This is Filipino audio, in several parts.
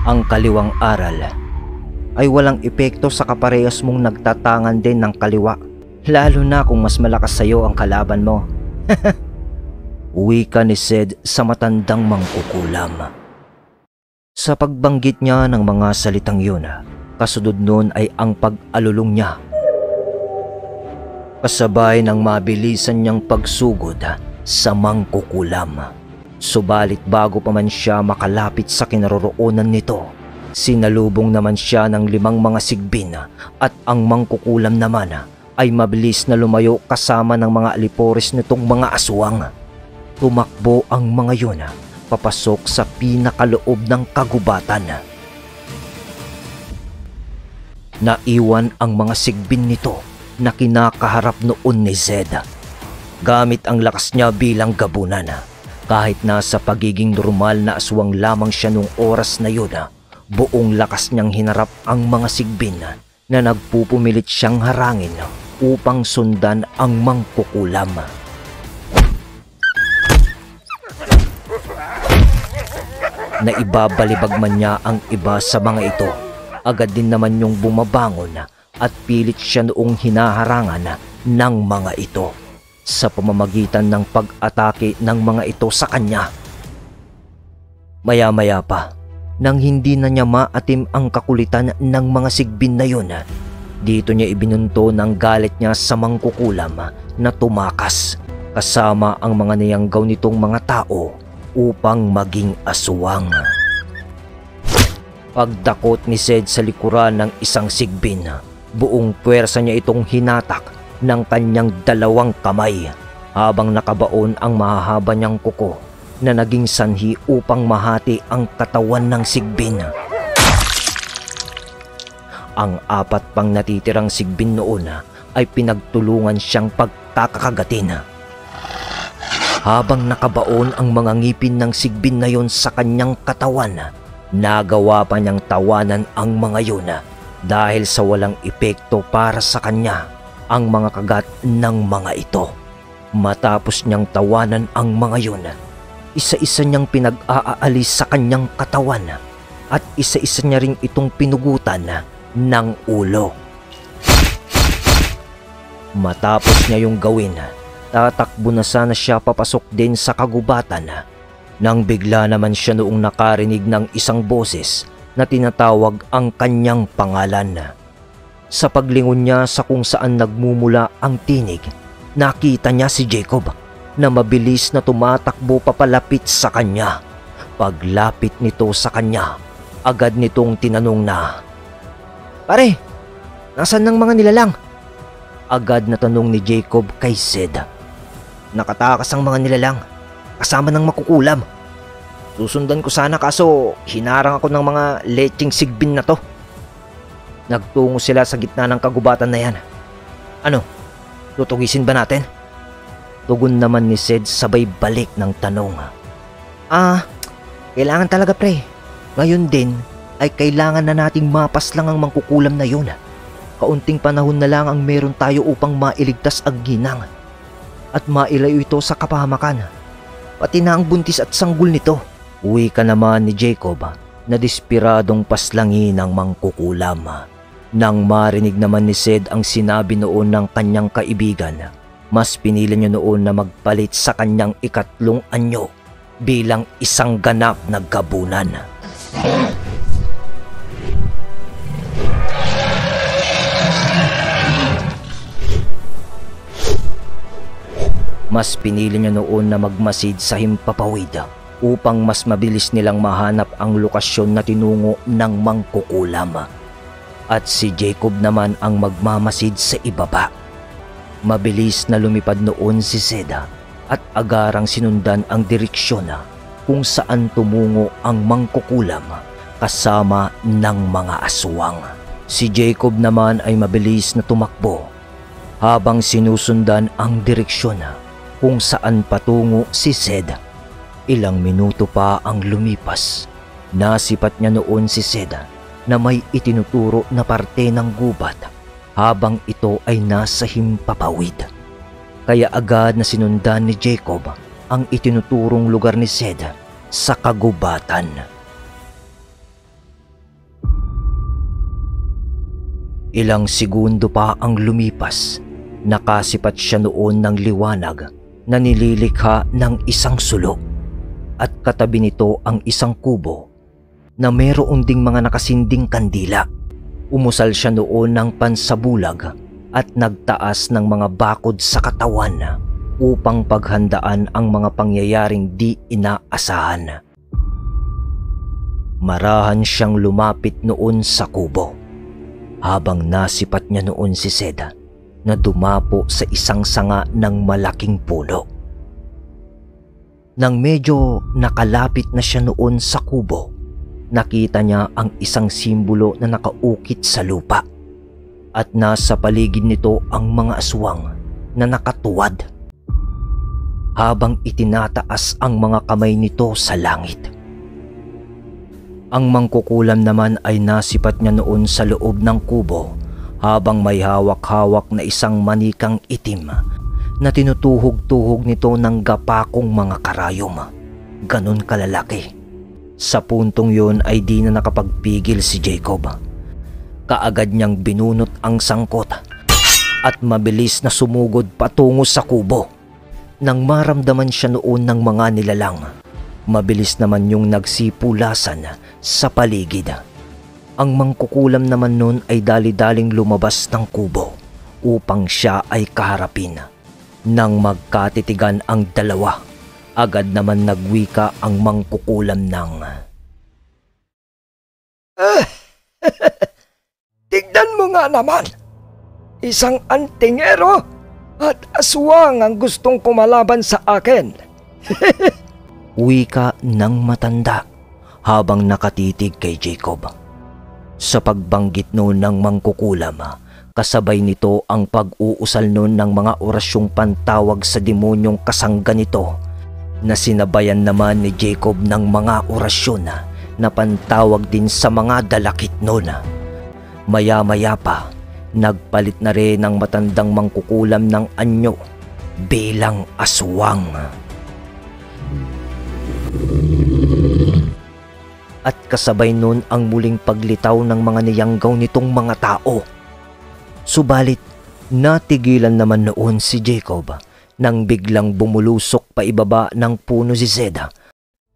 Ang kaliwang aral ay walang epekto sa kaparehas mong nagtatangan din ng kaliwa, lalo na kung mas malakas sa'yo ang kalaban mo. Wika ni Zed sa matandang mangkukulam. Sa pagbanggit niya ng mga salitang yun, kasunod nun ay ang pag-alulong niya. Kasabay ng mabilisan niyang pagsugod sa mangkukulam. Subalit bago pa man siya makalapit sa kinaroroonan nito, sinalubong naman siya ng 5 mga sigbin at ang mangkukulam naman ay mabilis na lumayo kasama ng mga alipores nitong mga aswang. Tumakbo ang mga yun papasok sa pinakaloob ng kagubatan. Naiwan ang mga sigbin nito na kinakaharap noon ni Zed. Gamit ang lakas niya bilang gabunan. Kahit nasa pagiging normal na aswang lamang siya nung oras na yun, buong lakas niyang hinarap ang mga sigbin na nagpupumilit siyang harangin upang sundan ang mangkukulam. Naibabalibag man niya ang iba sa mga ito, agad din naman yung bumabangon at pilit siya noong hinaharangan ng mga ito sa pamamagitan ng pag-atake ng mga ito sa kanya. Maya-maya pa, nang hindi na niya maatim ang kakulitan ng mga sigbin na yun, dito niya ibinunto ng galit niya sa mangkukulam na tumakas kasama ang mga niyanggaw nitong mga tao upang maging aswang. Pagdakot ni Zed sa likuran ng isang sigbin, buong puwersa niya itong hinatak ng kanyang 2 kamay habang nakabaon ang mahahaba niyang kuko na naging sanhi upang mahati ang katawan ng sigbin. Ang 4 pang natitirang sigbin noon ay pinagtulungan siyang pagkakagatin. Habang nakabaon ang mga ngipin ng sigbin na yon sa kanyang katawan, nagawa pa niyang tawanan ang mga yun dahil sa walang epekto para sa kanya ang mga kagat ng mga ito. Matapos niyang tawanan ang mga yun, isa-isa niyang pinag-aalis sa kanyang katawan at isa-isa niya ring itong pinugutan ng ulo. Matapos niya yung gawin, tatakbo na sana siya papasok din sa kagubatan nang bigla naman siya noong nakarinig ng isang boses na tinatawag ang kanyang pangalan. Sa paglingon niya sa kung saan nagmumula ang tinig, nakita niya si Jacob na mabilis na tumatakbo papalapit sa kanya. Paglapit nito sa kanya, agad nitong tinanong na, "Pare, nasaan ng mga nilalang?" Agad na tanong ni Jacob kay Zed. "Nakatakas ang mga nilalang, kasama ng makukulam. Susundan ko sana kaso hinarang ako ng mga lecheng sigbin na to. Nagtungo sila sa gitna ng kagubatan na yan. Ano, tutugisin ba natin?" Tugon naman ni Zed sabay balik ng tanong. Kailangan talaga pre. Ngayon din ay kailangan na nating mapas lang ang mangkukulam na yun. Kaunting panahon na lang ang meron tayo upang mailigtas ang ginang at mailayo ito sa kapahamakan. Pati na ang buntis at sanggol nito. Uwi ka naman ni Jacob na despiradong paslangin ng mangkukulam. Nang marinig naman ni Zed ang sinabi noon ng kanyang kaibigan, mas pinili niya noon na magpalit sa kanyang 3 anyo bilang isang ganap na gabunan. Mas pinili niya noon na magmasid sa himpapawid upang mas mabilis nilang mahanap ang lokasyon na tinungo ng mangkukulam. At si Jacob naman ang magmamasid sa ibaba. Mabilis na lumipad noon si Zed at agarang sinundan ang direksyon kung saan tumungo ang mangkukulam kasama ng mga aswang. Si Jacob naman ay mabilis na tumakbo habang sinusundan ang direksyon kung saan patungo si Zed. Ilang minuto pa ang lumipas. Nasipat niya noon si Zed na may itinuturo na parte ng gubat habang ito ay nasa himpapawid. Kaya agad na sinundan ni Jacob ang itinuturong lugar ni Zed sa kagubatan. Ilang segundo pa ang lumipas, nakasipat siya noon ng liwanag na nililikha ng isang sulok at katabi nito ang isang kubo na mayroon ding mga nakasinding kandila. Umusal siya noon ng pansabulag at nagtaas ng mga bakod sa katawan upang paghandaan ang mga pangyayaring di inaasahan. Marahan siyang lumapit noon sa kubo habang nasipat niya noon si Zed na dumapo sa isang sanga ng malaking puno. Nang medyo nakalapit na siya noon sa kubo, nakita niya ang isang simbolo na nakaukit sa lupa at nasa paligid nito ang mga aswang na nakatuwad habang itinataas ang mga kamay nito sa langit. Ang mangkukulam naman ay nasipat niya noon sa loob ng kubo habang may hawak-hawak na isang manikang itim na tinutuhog-tuhog nito ng gapakong mga karayom. Ganon kalalaki. Sa puntong yun ay di na nakapagpigil si Jacob. Kaagad niyang binunot ang sangkot at mabilis na sumugod patungo sa kubo. Nang maramdaman siya noon ng mga nilalang, mabilis naman yung nagsipulasan sa paligid. Ang mangkukulam naman nun ay dali-daling lumabas ng kubo upang siya ay kaharapin. Nang magkatitigan ang dalawa, agad naman nagwika ang mangkukulam ng Tignan mo nga naman, isang antingero at aswang ang gustong kumalaban sa akin. wika ng matanda habang nakatitig kay Jacob. Sa pagbanggit noon ng mangkukulam, kasabay nito ang pag-uusal noon ng mga orasyong pantawag sa demonyong kasangga nito na sinabayan naman ni Jacob ng mga orasyon na pantawag din sa mga dalakit noon. Maya-maya pa, nagpalit na rin ang matandang mangkukulam ng anyo bilang aswang. At kasabay nun ang muling paglitaw ng mga niyanggaw nitong mga tao. Subalit, natigilan naman noon si Jacob nang biglang bumulusok pa ibaba ng puno si Zed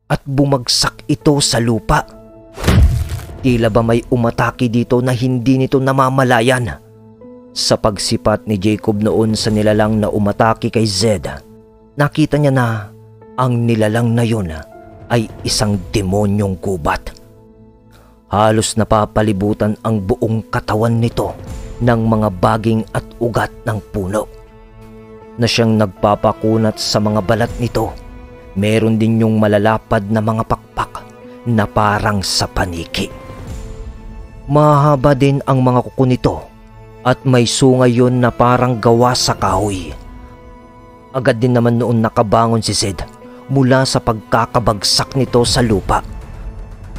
at bumagsak ito sa lupa. Tila ba may umatake dito na hindi nito namamalayan. Sa pagsipat ni Jacob noon sa nilalang na umatake kay Zed, nakita niya na ang nilalang na yun ay isang demonyong gubat. Halos napapalibutan ang buong katawan nito ng mga baging at ugat ng puno na siyang nagpapakunat sa mga balat nito. Meron din yung malalapad na mga pakpak na parang sa paniki. Mahaba din ang mga kuko nito at may sungay yun na parang gawa sa kahoy. Agad din naman noon nakabangon si Zed mula sa pagkakabagsak nito sa lupa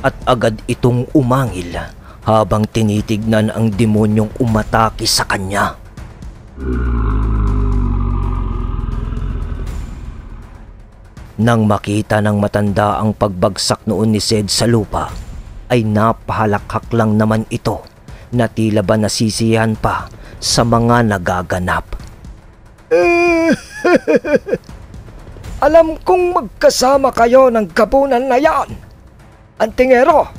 at agad itong umangil habang tinitignan ang demonyong umatake sa kanya. Nang makita ng matanda ang pagbagsak noon ni Zed sa lupa, ay napahalakhak lang naman ito na tila ba nasisiyahan pa sa mga nagaganap. Alam kong magkasama kayo ng gabunan na yan, antingero.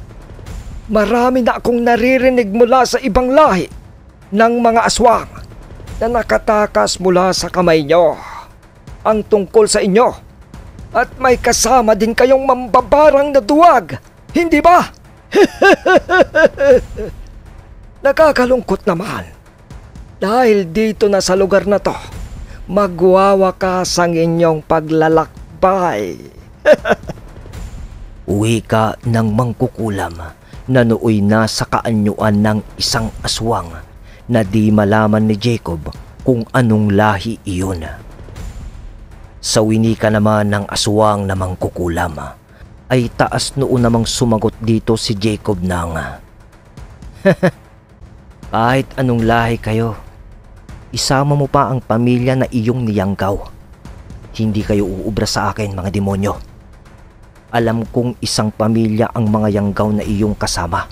Marami na akong naririnig mula sa ibang lahi ng mga aswang na nakatakas mula sa kamay nyo ang tungkol sa inyo. At may kasama din kayong mambabarang na duwag, hindi ba? Nakakalungkot naman dahil dito na sa lugar na to magwawakas ang inyong paglalakbay. Wika ng mangkukulam na nooy nasa kaanyuan ng isang aswang na di malaman ni Jacob kung anong lahi iyon. Sa winika naman ng aswang na mangkukulam ay taas noon namang sumagot dito si Jacob ng kahit anong lahi kayo, isama mo pa ang pamilya na iyong niyanggaw. Hindi kayo uubra sa akin, mga demonyo. Alam kong isang pamilya ang mga yanggaw na iyong kasama.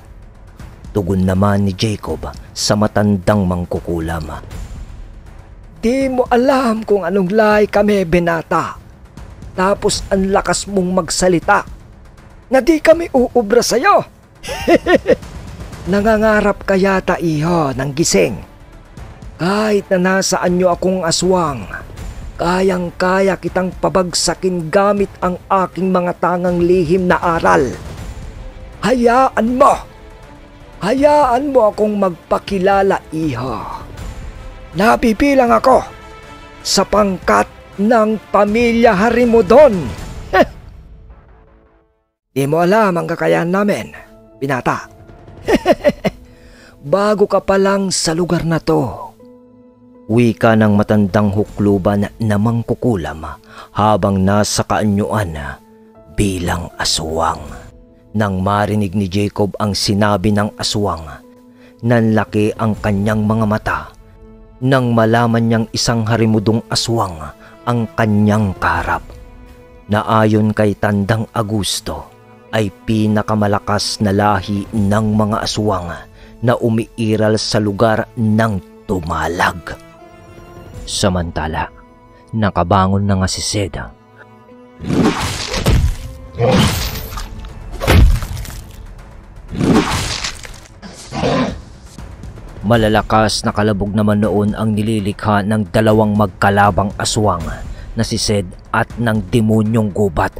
Tugon naman ni Jacob sa matandang mangkukulam. Di mo alam kung anong lahi kami, binata. Tapos ang lakas mong magsalita na di kami uubra sa'yo. Nangangarap ka yata, iho, ng gising. Kahit na nasaan nyo akong aswang, kayang-kaya kitang pabagsakin gamit ang aking mga tangang lihim na aral. Hayaan mo akong magpakilala, iho. Napipilang ako sa pangkat ng pamilya Harimudon. Di mo alam ang kakayahan namin, binata. Bago ka pa lang sa lugar na to. Wika ng matandang hukluban na mangkukulam habang nasa kaanyuan bilang aswang. Nang marinig ni Jacob ang sinabi ng aswang, nanlaki ang kanyang mga mata. Nang malaman niyang isang harimudong aswang ang kanyang kaharap, na ayon kay Tandang Augusto ay pinakamalakas na lahi ng mga aswang na umiiral sa lugar ng Tumalag. Samantala, nakabangon na nga si Seda. Malalakas na kalabog naman noon ang nililikha ng dalawang magkalabang aswang na si Sed at ng demonyong gubat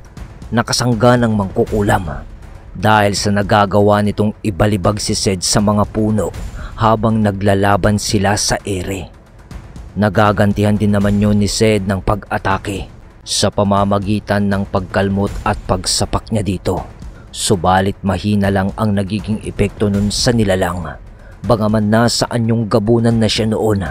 na kasangga ng mangkukulam, dahil sa nagagawa nitong ibalibag si Sed sa mga puno habang naglalaban sila sa ere. Nagagantihan din naman yun ni Sed ng pag-atake sa pamamagitan ng pagkalmot at pagsapak niya dito. Subalit mahina lang ang nagiging epekto nun sa nilalang, bagaman nasa anyong gabunan na siya noon.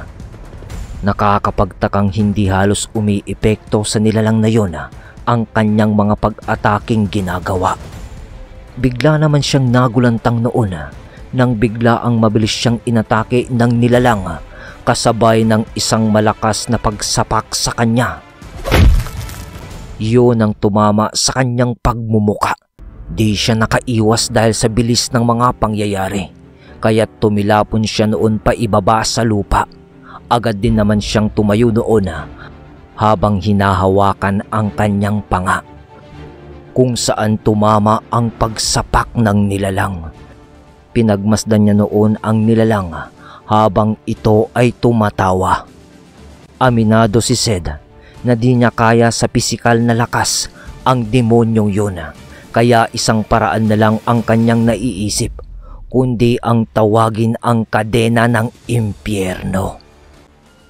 Nakakapagtakang hindi halos umiepekto sa nilalang na yun ang kanyang mga pag-ataking ginagawa. Bigla naman siyang nagulantang noon nang bigla ang mabilis siyang inatake ng nilalang kasabay ng isang malakas na pagsapak sa kanya. Yun ang tumama sa kanyang pagmumuka. Di siya nakaiwas dahil sa bilis ng mga pangyayari, kaya't tumilapon siya noon pa ibaba sa lupa. Agad din naman siyang tumayo noon habang hinahawakan ang kanyang panga, kung saan tumama ang pagsapak ng nilalang. Pinagmasdan niya noon ang nilalang habang ito ay tumatawa. Aminado si Sed na di niya kaya sa pisikal na lakas ang demonyong yun, kaya isang paraan na lang ang kanyang naiisip, kundi ang tawagin ang kadena ng impyerno.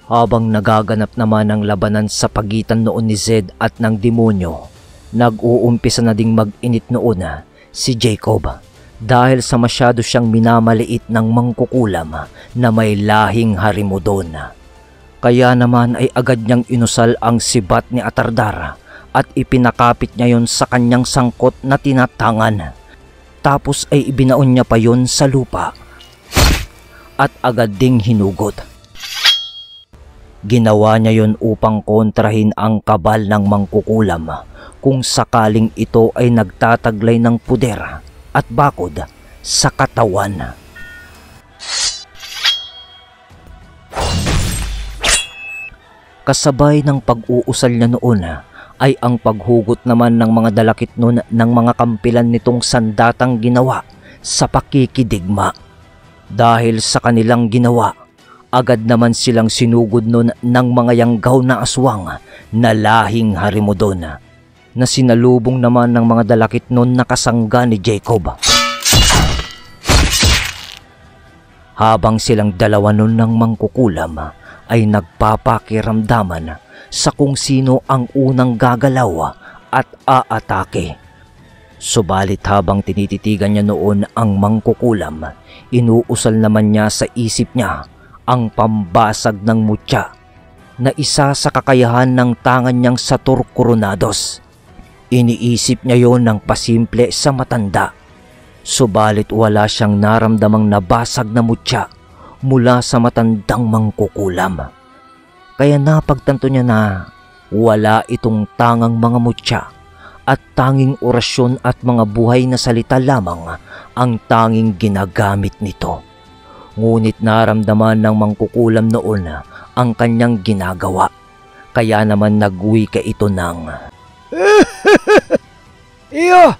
Habang nagaganap naman ang labanan sa pagitan noon ni Zed at ng demonyo, nag-uumpisa na ding mag-init noon si Jacob, dahil sa masyado siyang minamaliit ng mangkukulam na may lahing Harimudon. Kaya naman ay agad niyang inusal ang sibat ni Atardar at ipinakapit niya yon sa kanyang sangkot na tinatangan. Tapos ay ibinaon niya pa yon sa lupa at agad ding hinugot. Ginawa niya yon upang kontrahin ang kabal ng mangkukulam kung sakaling ito ay nagtataglay ng puder at bakod sa katawan. Kasabay ng pag-uusal niya noon ay ang paghugot naman ng mga dalakit noon ng mga kampilan nitong sandatang ginawa sa pakikidigma. Dahil sa kanilang ginawa, agad naman silang sinugod noon ng mga yanggaw na aswang na lahing Harimudon, na sinalubong naman ng mga dalakit noon na kasangga ni Jacob. Habang silang dalawa noon ng mangkukulam ay nagpapakiramdaman sa kung sino ang unang gagalaw at aatake. Subalit habang tinititigan niya noon ang mangkukulam, inuusal naman niya sa isip niya ang pambasag ng mutya na isa sa kakayahan ng tangan niyang Satur Coronados. Iniisip niya yon ng pasimple sa matanda. Subalit wala siyang naramdamang nabasag na mutya mula sa matandang mangkukulam. Kaya napagtanto niya na wala itong tangang mga mutya at tanging orasyon at mga buhay na salita lamang ang tanging ginagamit nito. Ngunit naramdaman ng mangkukulam noon ang kanyang ginagawa, kaya naman nagwika ito ng Iyo,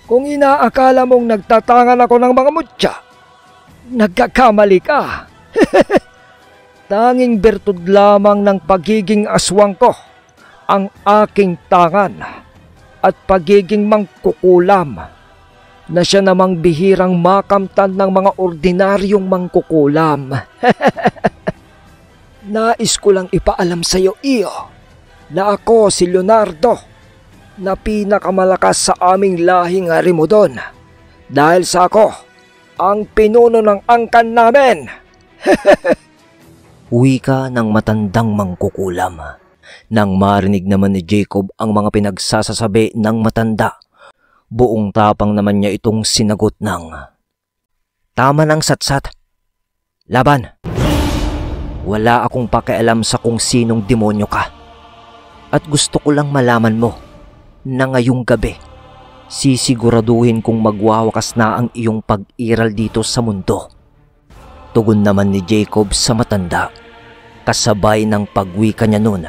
kung inaakala mong nagtatangan ako ng mga mutya, nagkakamali ka. Tanging bertud lamang ng pagiging aswang ko ang aking tangan at pagiging mangkukulam na siya namang bihirang makamtan ng mga ordinaryong mangkukulam. Nais ko lang ipaalam sa iyo, Iyo, na ako si Leonardo, na pinakamalakas sa aming lahing Harimudon, dahil sa ako ang pinuno ng angkan namin. wika ng matandang mangkukulam. Nang marinig naman ni Jacob ang mga pinagsasasabi ng matanda, buong tapang naman niya itong sinagot ng tama ng satsat. Laban! Wala akong pakialam sa kung sinong demonyo ka. At gusto ko lang malaman mo na ngayong gabi, sisiguraduhin kong magwawakas na ang iyong pag-iral dito sa mundo. Tugon naman ni Jacob sa matanda. Kasabay ng pagwika niya noon,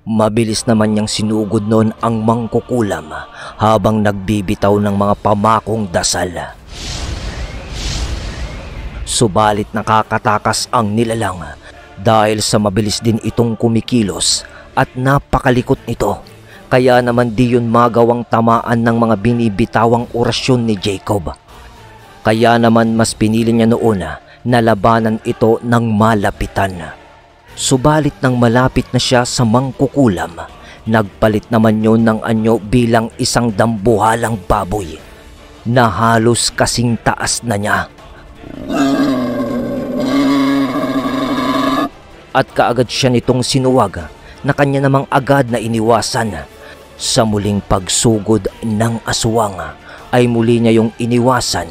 mabilis naman niyang sinugod noon ang mangkukulam habang nagbibitaw ng mga pamakong dasal. Subalit nakakatakas ang nilalang dahil sa mabilis din itong kumikilos at napakalikot nito, kaya naman di yun magawang tamaan ng mga binibitawang orasyon ni Jacob. Kaya naman mas pinili niya noon na labanan ito ng malapitan. Subalit nang malapit na siya sa mangkukulam, nagpalit naman yun ng anyo bilang isang dambuhalang baboy na halos kasing taas na niya. At kaagad siya nitong sinuwag na kanya namang agad na iniwasan. Sa muling pagsugod ng aswang ay muli niya yung iniwasan.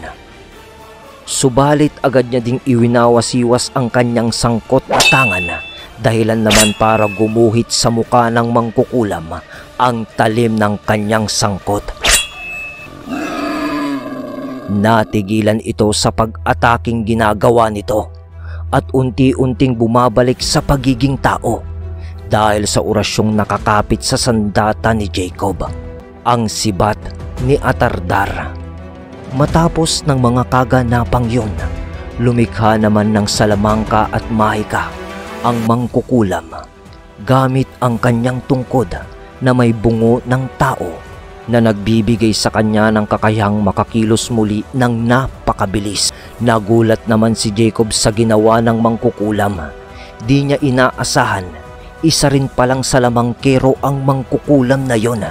Subalit agad niya ding iwinawasiwas ang kanyang sangkot na tangan, dahilan naman para gumuhit sa muka ng mangkukulam ang talim ng kanyang sangkot. Natigilan ito sa pag-ataking ginagawa nito at unti-unting bumabalik sa pagiging tao dahil sa orasyong nakakapit sa sandata ni Jacob, ang sibat ni Atardar. Matapos ng mga kaganapang yun, lumikha naman ng salamangka at mahika ang mangkukulam gamit ang kanyang tungkod na may bungo ng tao na nagbibigay sa kanya ng kakayahang makakilos muli ng napakabilis. Nagulat naman si Jacob sa ginawa ng mangkukulam. Di niya inaasahan, isa rin palang salamangkero ang mangkukulam na yon.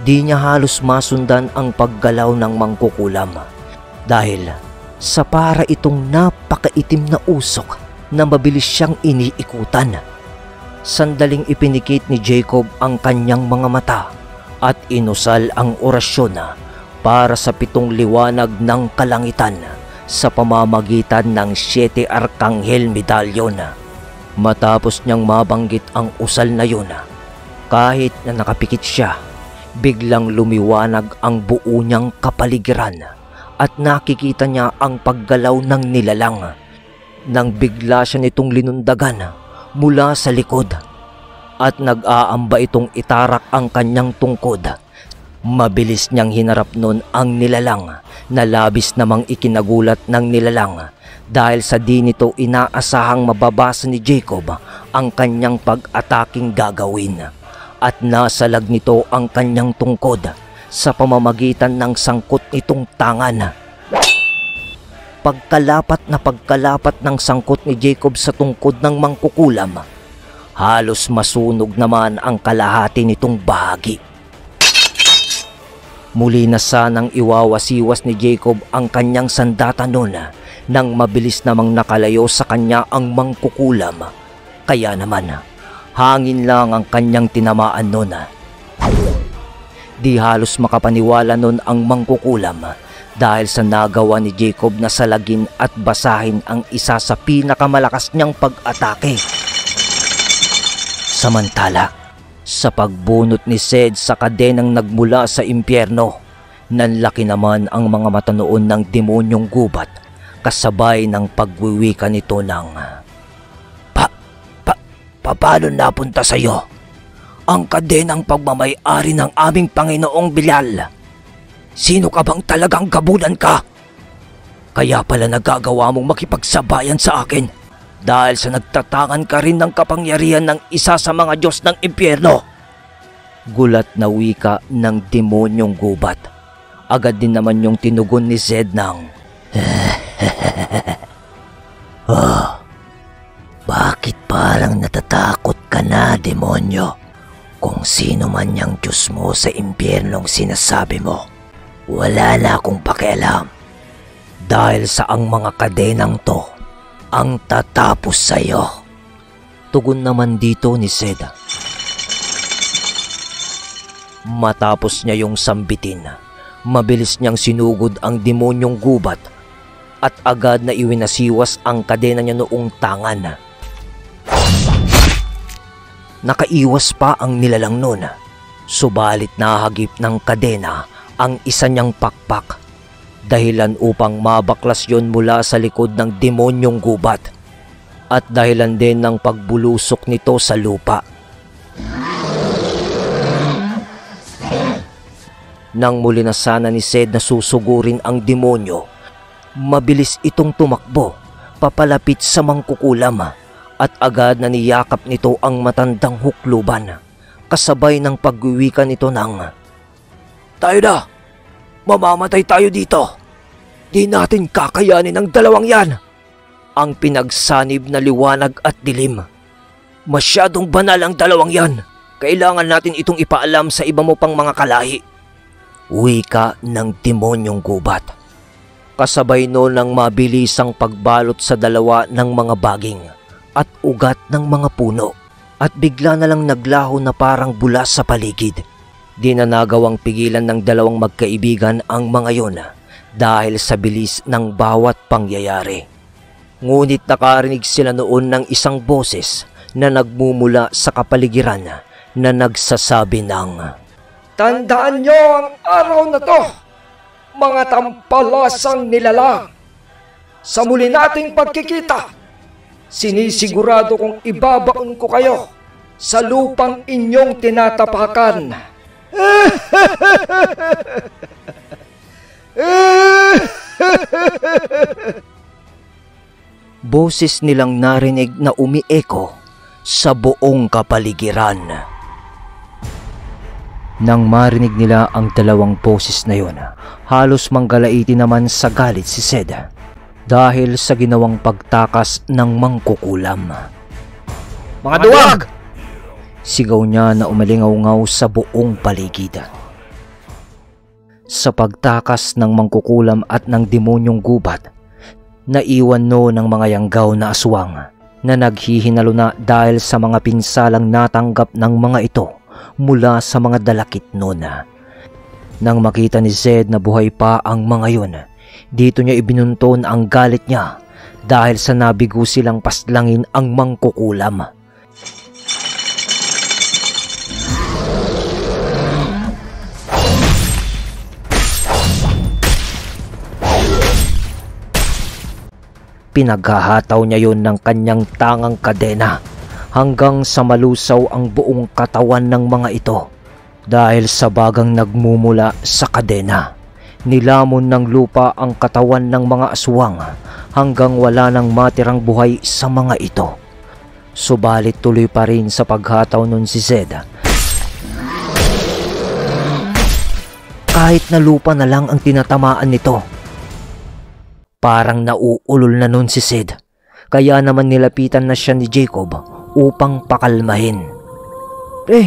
Di niya halos masundan ang paggalaw ng mangkukulam dahil sa para itong napakaitim na usok na mabilis siyang iniikutan. Sandaling ipinikit ni Jacob ang kanyang mga mata at inusal ang orasyon para sa 7 liwanag ng kalangitan sa pamamagitan ng 7 Arkanghel Medalyon. Matapos niyang mabanggit ang usal na yun, kahit na nakapikit siya, biglang lumiwanag ang buo niyang kapaligiran at nakikita niya ang paggalaw ng nilalang. Nang bigla siya nitong linundagan mula sa likod at nag-aamba itong itarak ang kanyang tungkod. Mabilis niyang hinarap nun ang nilalang na labis namang ikinagulat ng nilalang dahil sa di nito inaasahang mababasa ni Jacob ang kanyang pag-ataking gagawin at nasalag nito ang kanyang tungkod sa pamamagitan ng sangkot nitong tangan. Pagkalapat ng sangkot ni Jacob sa tungkod ng mangkukulam, halos masunog naman ang kalahati nitong bahagi. Muli na sanang iwawasiwas ni Jacob ang kanyang sandata noon nang mabilis namang nakalayo sa kanya ang mangkukulam. Kaya naman, hangin lang ang kanyang tinamaan noon. Di halos makapaniwala noon ang mangkukulam dahil sa nagawa ni Jacob na salagin at basahin ang isa sa pinakamalakas niyang pag-atake. Samantala, Sa pagbunot ni Zed sa kadenang nagmula sa impyerno, nanlaki naman ang mga mata noon ng demonyong gubat kasabay ng pagwiwika nito ng paano napunta sa iyo ang kadenang pagmamay-ari ng aming Panginoong Belial? Sino ka bang talagang gabulan ka? Kaya pala nagagawa mong makipagsabayan sa akin dahil sa nagtatangan ka rin ng kapangyarihan ng isa sa mga Diyos ng impyerno. Gulat na wika ng demonyong gubat. Agad din naman yung tinugon ni Zed ng bakit parang natatakot ka na, demonyo? Kung sino man yung Diyos mo sa impyernong sinasabi mo, wala na akong pakialam. Dahil sa ang mga kadenang to ang tatapos sa'yo. Tugon naman dito ni Zed. Matapos niya yung sambitin, mabilis niyang sinugod ang demonyong gubat at agad na iwinasiwas ang kadena niya noong tangan. Nakaiwas pa ang nilalang nun, subalit nahagip ng kadena ang isa niyang pakpak, dahilan upang mabaklas yon mula sa likod ng demonyong gubat at dahilan din ng pagbulusok nito sa lupa. Nang muli na sana ni Zed na susugurin ang demonyo, mabilis itong tumakbo papalapit sa mangkukulam at agad na niyakap nito ang matandang hukluban kasabay ng pagwiwika nito ng "Tayo na! Mamamatay tayo dito! Di natin kakayanin ang dalawang yan! Ang pinagsanib na liwanag at dilim. Masyadong banal ang dalawang yan. Kailangan natin itong ipaalam sa iba mo pang mga kalahi." Wika ng demonyong gubat. Kasabay noon ng mabilisang pagbalot sa dalawa ng mga baging at ugat ng mga puno at bigla na lang naglaho na parang bula sa paligid. Di na nagawang pigilan ng dalawang magkaibigan ang mga yon dahil sa bilis ng bawat pangyayari. Ngunit nakarinig sila noon ng isang boses na nagmumula sa kapaligiran na nagsasabi ng Tandaan nyo ang araw na to, mga tampalasang nilalang. Sa muli nating pagkikita, sinisigurado kong ibabaon ko kayo sa lupang inyong tinatapakan. Boses nilang narinig na umieko sa buong kapaligiran. Nang marinig nila ang dalawang boses na yon, halos manggalaiti naman sa galit si Zed dahil sa ginawang pagtakas ng mangkukulam. Mga duwag! Sigaw niya na umalingaw-ngaw sa buong paligid. Sa pagtakas ng mangkukulam at ng demonyong gubat, naiwan no ng mga yanggaw na aswang na naghihinalo na dahil sa mga pinsalang natanggap ng mga ito mula sa mga dalakit noon. Nang makita ni Zed na buhay pa ang mga yon, dito niya ibinunton ang galit niya dahil sa nabigo silang paslangin ang mangkukulam. Pinaghahataw niya yon ng kanyang tangang kadena hanggang sa malusaw ang buong katawan ng mga ito dahil sa bagang nagmumula sa kadena. Nilamon ng lupa ang katawan ng mga aswang hanggang wala nang matirang buhay sa mga ito. Subalit tuloy pa rin sa paghataw nun si Zed. Kahit na lupa na lang ang tinatamaan nito. Parang nauulol na nun si Zed, kaya naman nilapitan na siya ni Jacob upang pakalmahin. Pre,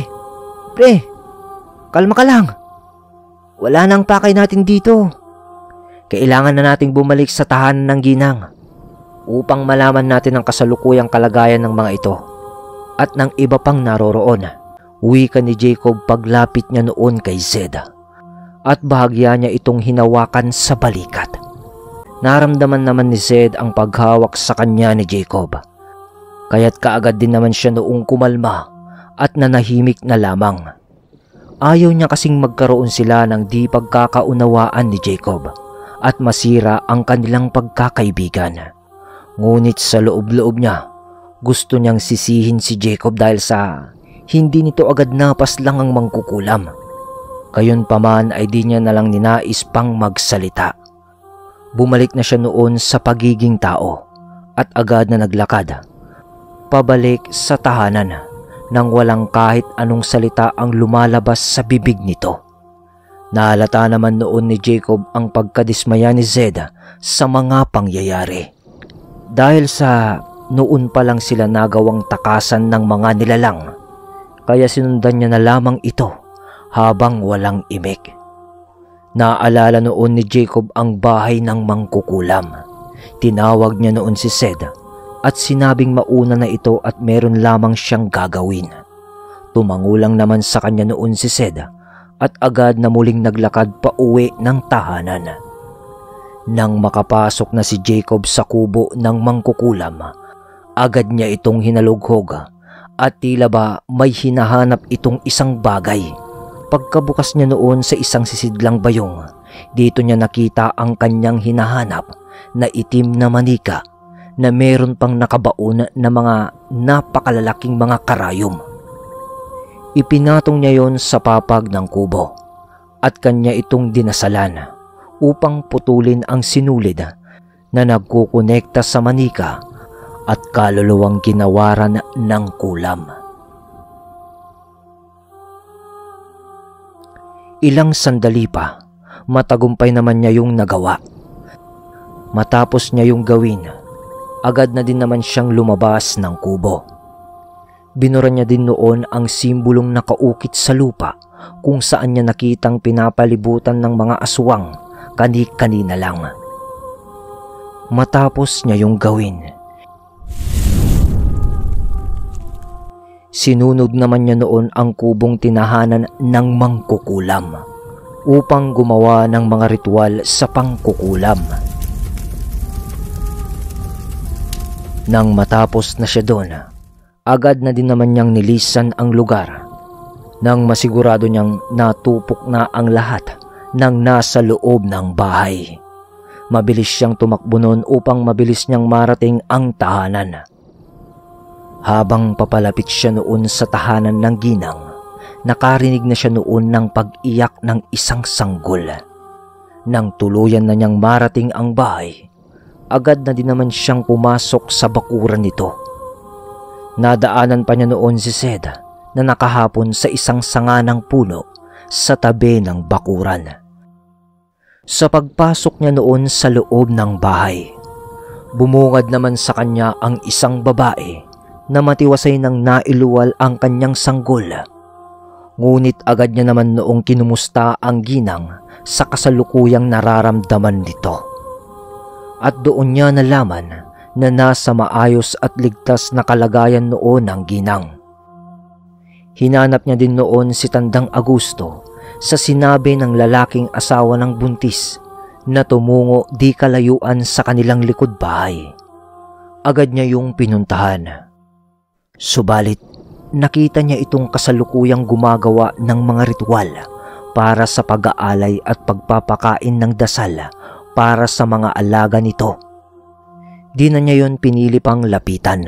kalma ka lang. Wala nang pakay natin dito. Kailangan na nating bumalik sa tahanan ng ginang upang malaman natin ang kasalukuyang kalagayan ng mga ito at ng iba pang naroroon. Wika ni Jacob paglapit niya noon kay Zed at bahagya niya itong hinawakan sa balikat. Naramdaman naman ni Zed ang paghawak sa kanya ni Jacob. Kaya't kaagad din naman siya noong kumalma at nanahimik na lamang. Ayaw niya kasing magkaroon sila ng di pagkakaunawaan ni Jacob at masira ang kanilang pagkakaibigan. Ngunit sa loob-loob niya, gusto niyang sisihin si Jacob dahil sa hindi nito agad napas lang ang mangkukulam. Gayunpaman ay di niya nalang ninais pang magsalita. Bumalik na siya noon sa pagiging tao at agad na naglakad pabalik sa tahanan nang walang kahit anong salita ang lumalabas sa bibig nito. Nahalata naman noon ni Jacob ang pagkadismaya ni Zed sa mga pangyayari. Dahil sa noon pa lang sila nagawang takasan ng mga nilalang, kaya sinundan niya na lamang ito habang walang imik. Naalala noon ni Jacob ang bahay ng mangkukulam. Tinawag niya noon si Zed at sinabing mauna na ito at meron lamang siyang gagawin. Tumangulang naman sa kanya noon si Zed at agad na muling naglakad pa uwi ng tahanan. Nang makapasok na si Jacob sa kubo ng mangkukulam, agad niya itong hinalughog at tila ba may hinahanap itong isang bagay. Pagkabukas niya noon sa isang sisidlang bayong, dito niya nakita ang kanyang hinahanap na itim na manika na meron pang nakabaon na mga napakalalaking mga karayom. Ipinatong niya yon sa papag ng kubo at kanya itong dinasalan upang putulin ang sinulid na nagkukonekta sa manika at kaluluwang ginawaran ng kulam. Ilang sandali pa, matagumpay naman niya yung nagawa. Matapos niya yung gawin, agad na din naman siyang lumabas ng kubo. Binura niya din noon ang simbolong nakaukit sa lupa kung saan niya nakitang pinapalibutan ng mga aswang kani-kanina lang. Matapos niya yung gawin, sinunod naman niya noon ang kubong tinahanan ng mangkukulam upang gumawa ng mga ritual sa pangkukulam. Nang matapos na siya doon, agad na din naman niyang nilisan ang lugar nang masigurado niyang natupok na ang lahat ng nasa loob ng bahay. Mabilis siyang tumakbo noon upang mabilis niyang marating ang tahanan. Habang papalapit siya noon sa tahanan ng ginang, nakarinig na siya noon ng pag-iyak ng isang sanggol. Nang tuluyan na niyang marating ang bahay, agad na din naman siyang pumasok sa bakuran nito. Nadaanan pa niya noon si Zed na nakahapon sa isang sanga ng puno sa tabi ng bakuran. Sa pagpasok niya noon sa loob ng bahay, bumungad naman sa kanya ang isang babae na matiwasay ng nailuwal ang kanyang sanggol. Ngunit agad niya naman noong kinumusta ang ginang sa kasalukuyang nararamdaman nito. At doon niya nalaman na nasa maayos at ligtas na kalagayan noon ang ginang. Hinanap niya din noon si Tandang Augusto sa sinabi ng lalaking asawa ng buntis na tumungo di kalayuan sa kanilang likod bahay. Agad niya yung pinuntahan. Subalit, nakita niya itong kasalukuyang gumagawa ng mga ritual para sa pag-aalay at pagpapakain ng dasal para sa mga alaga nito. Di na niya yon pinili pang lapitan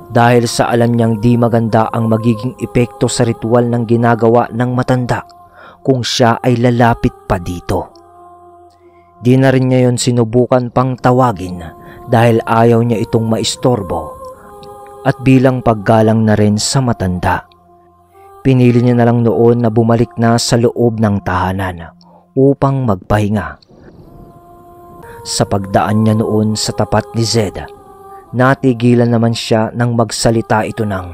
dahil sa alam niyang di maganda ang magiging epekto sa ritual ng ginagawa ng matanda kung siya ay lalapit pa dito. Di na rin niya yon sinubukan pang tawagin dahil ayaw niya itong maistorbo at bilang paggalang na rin sa matanda. Pinili niya na lang noon na bumalik na sa loob ng tahanan upang magpahinga. Sa pagdaan niya noon sa tapat ni Zed, natigilan naman siya nang magsalita ito ng,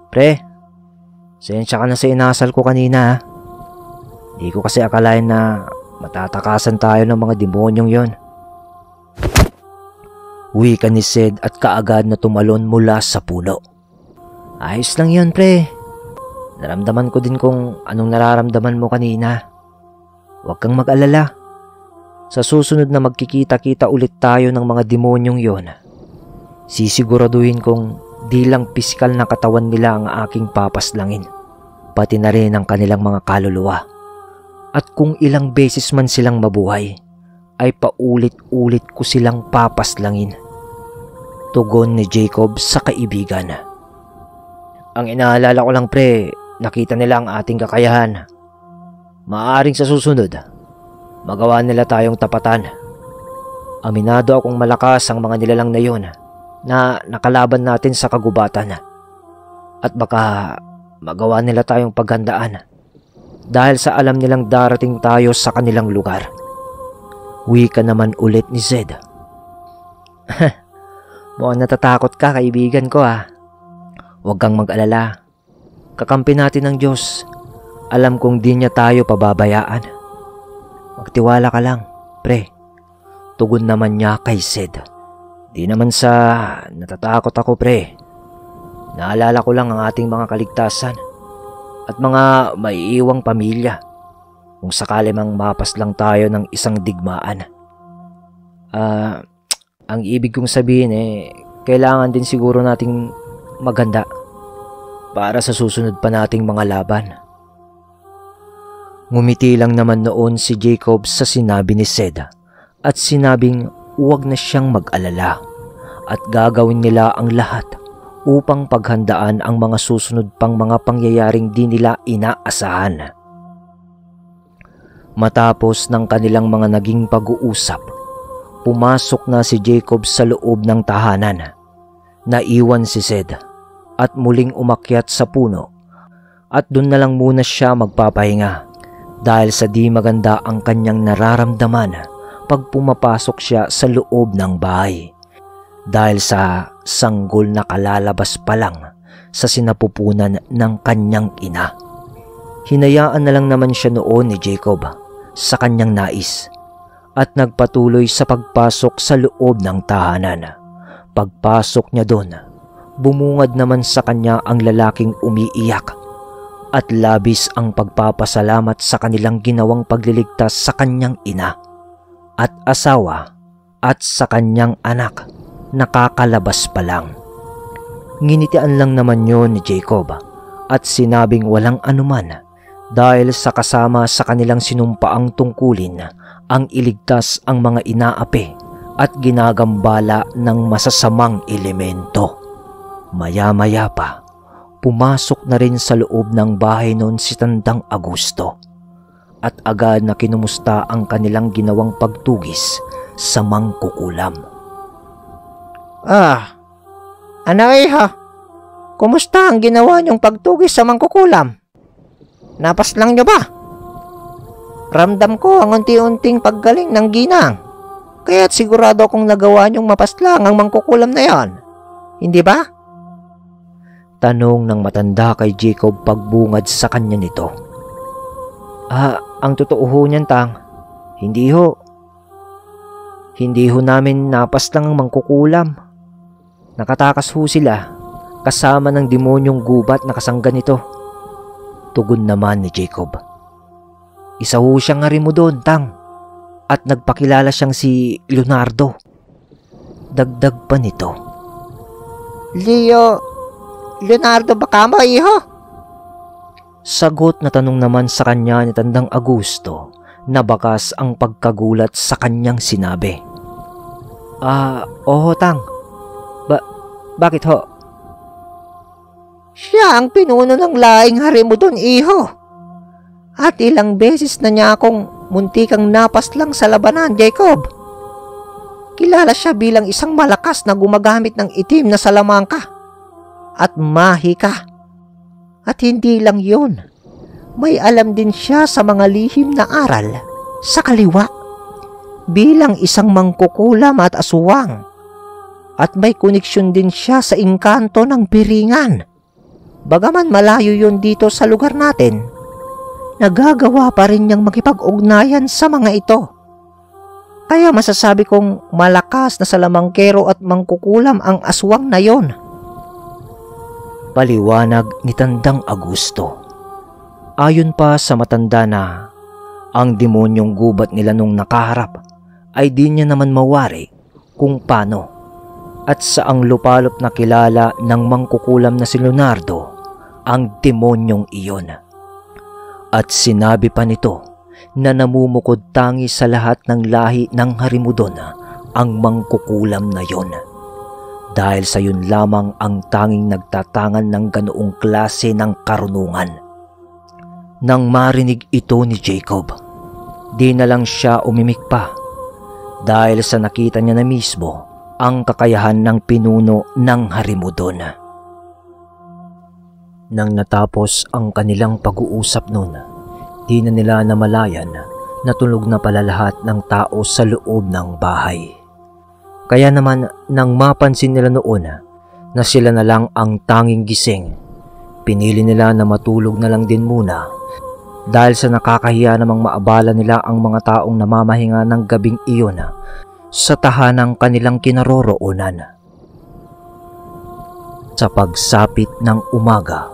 "Pre, sensya ka na sa inasal ko kanina. Di ko kasi akalain na matatakasan tayo ng mga demonyong yon." Wika ni Zed at kaagad na tumalon mula sa puno. "Ayos lang yun, pre. Naramdaman ko din kung anong nararamdaman mo kanina. Huwag kang mag-alala. Sa susunod na magkikita-kita ulit tayo ng mga demonyong yon, sisiguraduhin kong Di lang pisikal na katawan nila ang aking papaslangin, pati na rin ang kanilang mga kaluluwa. At kung ilang beses man silang mabuhay, ay paulit-ulit ko silang papaslangin. Tugon ni Jacob sa kaibigan. Ang inaalala ko lang pre, nakita nila ang ating kakayahan. Maaaring sa susunod, magawa nila tayong tapatan. Aminado akong malakas ang mga nilalang na yun na nakalaban natin sa kagubatan. At baka magawa nila tayong paghandaan dahil sa alam nilang darating tayo sa kanilang lugar. Wika naman ulit ni Zed. Mukhang natatakot ka, kaibigan ko ah. Huwag kang mag-alala. Kakampi natin ng Diyos. Alam kong di niya tayo pababayaan. Magtiwala ka lang, pre. Tugon naman niya kay Zed. Di naman sa natatakot ako, pre. Naalala ko lang ang ating mga kaligtasan at mga maiiwang pamilya kung sakali mang mapas lang tayo ng isang digmaan. Ang ibig kong sabihin kailangan din siguro nating maganda para sa susunod pa nating mga laban. Ngumiti lang naman noon si Jacob sa sinabi ni Zed at sinabing huwag na siyang mag-alala at gagawin nila ang lahat upang paghandaan ang mga susunod pang mga pangyayaring di nila inaasahan. Matapos ng kanilang mga naging pag-uusap, pumasok na si Jacob sa loob ng tahanan. Naiwan si Zed at muling umakyat sa puno at doon na lang muna siya magpapahinga dahil sa di maganda ang kanyang nararamdaman pag pumapasok siya sa loob ng bahay dahil sa sanggol na kalalabas pa lang sa sinapupunan ng kanyang ina. Hinayaan na lang naman siya noon ni Jacob sa kanyang nais at nagpatuloy sa pagpasok sa loob ng tahanan. Pagpasok niya doon, bumungad naman sa kanya ang lalaking umiiyak at labis ang pagpapasalamat sa kanilang ginawang pagliligtas sa kanyang ina at asawa at sa kanyang anak. Nakakalabas pa lang. Nginitian lang naman yon ni Jacob at sinabing walang anuman dahil sa kasama sa kanilang sinumpaang tungkulin ang iligtas ang mga inaapi at ginagambala ng masasamang elemento. Maya-maya pa, pumasok na rin sa loob ng bahay noon si Tandang Agusto at agad na kinumusta ang kanilang ginawang pagtugis sa mangkukulam. Anak iha, kumusta ang ginawa niyong pagtugis sa mangkukulam? Napas lang niyo ba? Ramdam ko ang unti-unting paggaling ng ginang, kaya't sigurado akong nagawa niyong mapaslang ang mangkukulam na yan. Hindi ba? Tanong ng matanda kay Jacob pagbungad sa kanya nito. Ang totoo ho niyan, Tang. Hindi ho namin napaslang ang mangkukulam. Nakatakas ho sila kasama ng demonyong gubat na kasangga nito. Tugon naman ni Jacob. Isa ho siyang harimo doon, Tang. At nagpakilala siyang si Leonardo. Dagdag pa nito. Leonardo ba ka mo, iho? Sagot na tanong naman sa kanya ni Tandang Agusto na bakas ang pagkagulat sa kanyang sinabi. Oo, Tang. Bakit ho? Siya ang pinuno ng laing harimo doon, iho. At ilang beses na niya akong muntikang napaslang sa labanan, Jacob. Kilala siya bilang isang malakas na gumagamit ng itim na salamangka at mahika. At hindi lang yun, may alam din siya sa mga lihim na aral sa kaliwa bilang isang mangkukulam at aswang. At may koneksyon din siya sa engkanto ng piringan. Bagaman malayo yun dito sa lugar natin, nagagawa pa rin niyang makipag-ugnayan sa mga ito. Kaya masasabi kong malakas na salamangkero at mangkukulam ang aswang na yon. Paliwanag ni Tandang Agusto. Ayon pa sa matanda na ang demonyong gubat nila nung nakaharap ay di niya naman mawari kung paano at saang lupalop na kilala ng mangkukulam na si Leonardo ang demonyong iyon. At sinabi pa nito na namumukod tangi sa lahat ng lahi ng Harimudon ang mangkukulam na yon. Dahil sa yun lamang ang tanging nagtatangan ng ganoong klase ng karunungan. Nang marinig ito ni Jacob, di na lang siya umimik pa dahil sa nakita niya na mismo ang kakayahan ng pinuno ng Harimudon. Nang natapos ang kanilang pag-uusap noon, di na nila namalayan na tulog na pala lahat ng tao sa loob ng bahay. Kaya naman nang mapansin nila noon na sila na lang ang tanging gising, pinili nila na matulog na lang din muna dahil sa nakakahiya namang maabala nila ang mga taong namamahinga ng gabing iyon sa tahanang kanilang kinaroroonan. Sa pagsapit ng umaga,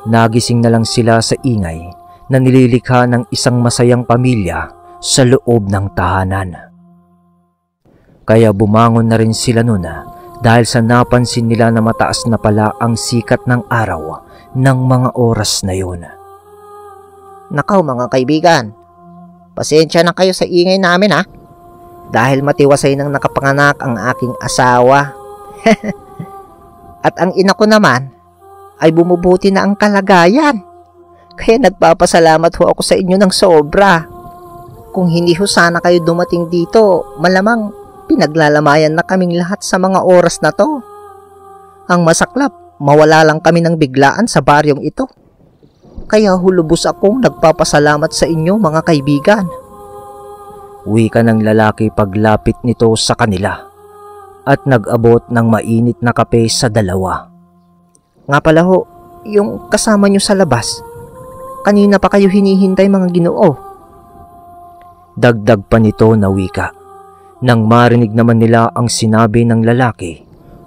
nagising na lang sila sa ingay na nililikha ng isang masayang pamilya sa loob ng tahanan. Kaya bumangon na rin sila noon dahil sa napansin nila na mataas na pala ang sikat ng araw ng mga oras na yun. Nakaw mga kaibigan, pasensya na kayo sa ingay namin dahil matiwasay nang nakapanganak ang aking asawa. At ang ina ko naman ay bumubuti na ang kalagayan. Kaya nagpapasalamat ho ako sa inyo ng sobra. Kung hindi ho sana kayo dumating dito, malamang pinaglalamayan na kaming lahat sa mga oras na to. Ang masaklap, mawala lang kami ng biglaan sa baryong ito. Kaya hulubos akong nagpapasalamat sa inyo mga kaibigan. Wika ng lalaki paglapit nito sa kanila at nag-abot ng mainit na kape sa dalawa. Nga pala ho, yung kasama nyo sa labas, kanina pa kayo hinihintay mga Ginoo. Dagdag pa nito na wika. Nang marinig naman nila ang sinabi ng lalaki,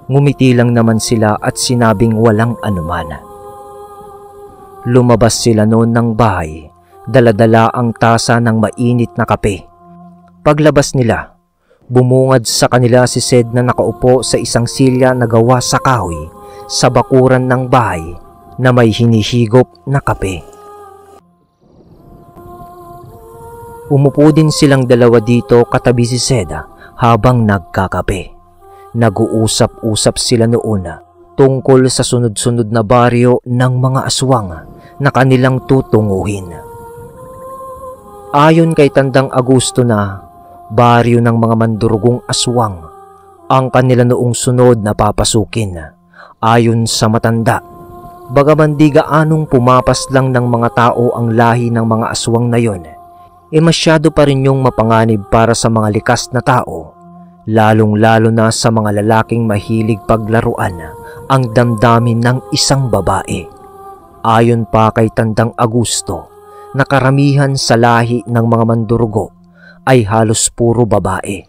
ngumiti lang naman sila at sinabing walang anuman. Lumabas sila noon ng bahay, dala-dala ang tasa ng mainit na kape. Paglabas nila, bumungad sa kanila si Sed na nakaupo sa isang silya na gawa sa kahoy sa bakuran ng bahay na may hinihigop na kape. Umupo din silang dalawa dito katabi si Seda habang nagkakape. Nag-uusap-usap sila noon tungkol sa sunod-sunod na baryo ng mga aswang na kanilang tutunguhin. Ayon kay Tandang Agusto na baryo ng mga mandurugong aswang ang kanila noong sunod na papasukin. Ayon sa matanda, bagaman di gaanong pumapas lang ng mga tao ang lahi ng mga aswang na yon, masyado pa rin yung mapanganib para sa mga likas na tao, lalong-lalo na sa mga lalaking mahilig paglaruan ang damdamin ng isang babae. Ayon pa kay Tandang Agusto, na karamihan sa lahi ng mga mandurugo ay halos puro babae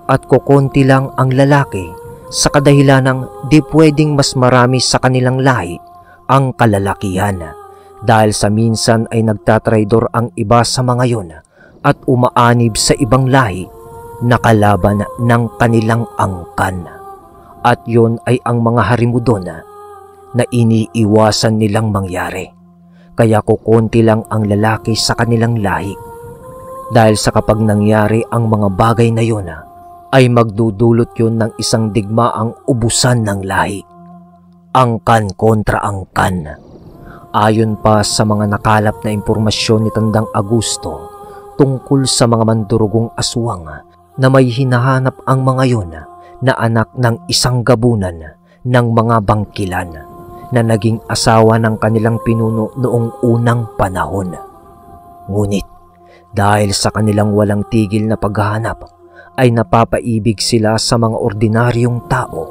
at kokonti lang ang lalaki sa kadahilan ng di pwedeng mas marami sa kanilang lahi ang kalalakihan. Dahil sa minsan ay nagtatraidor ang iba sa mga yon at umaanib sa ibang lahi na kalaban ng kanilang angkan. At yon ay ang mga Harimudon na iniiwasan nilang mangyari. Kaya kukunti lang ang lalaki sa kanilang lahi. Dahil sa kapag nangyari ang mga bagay na yon ay magdudulot yon ng isang digmaang ubusan ng lahi. Angkan kontra angkan. Ayon pa sa mga nakalap na impormasyon ni Tandang Agusto tungkol sa mga mandurugong aswang na may hinahanap ang mga yon na anak ng isang gabunan ng mga bangkilan na naging asawa ng kanilang pinuno noong unang panahon. Ngunit dahil sa kanilang walang tigil na paghahanap ay napapaibig sila sa mga ordinaryong tao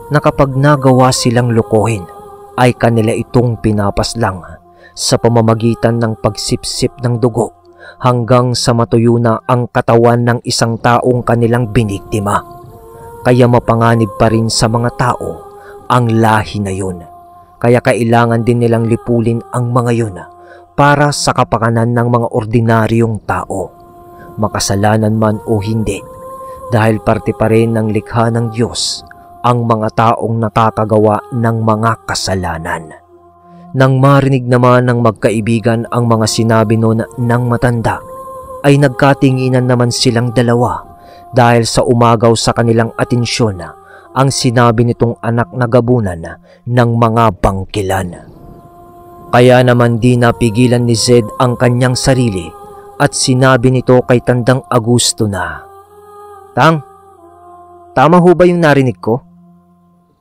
na kapag nagawa silang lokohin ay kanila itong pinapaslang sa pamamagitan ng pagsipsip ng dugo hanggang sa matuyo na ang katawan ng isang taong kanilang biniktima. Kaya mapanganib pa rin sa mga tao ang lahi na yun. Kaya kailangan din nilang lipulin ang mga yun para sa kapakanan ng mga ordinaryong tao, makasalanan man o hindi, dahil parte pa rin ng likha ng Diyos ang mga taong nakakagawa ng mga kasalanan. Nang marinig naman ng magkaibigan ang mga sinabi noon ng matanda, ay nagkatinginan naman silang dalawa dahil sa umagaw sa kanilang atensyon ang sinabi nitong anak na gabunan ng mga bangkilan. Kaya naman di napigilan ni Zed ang kanyang sarili at sinabi nito kay Tandang Agusto na, "Tang, tama ho ba yung narinig ko?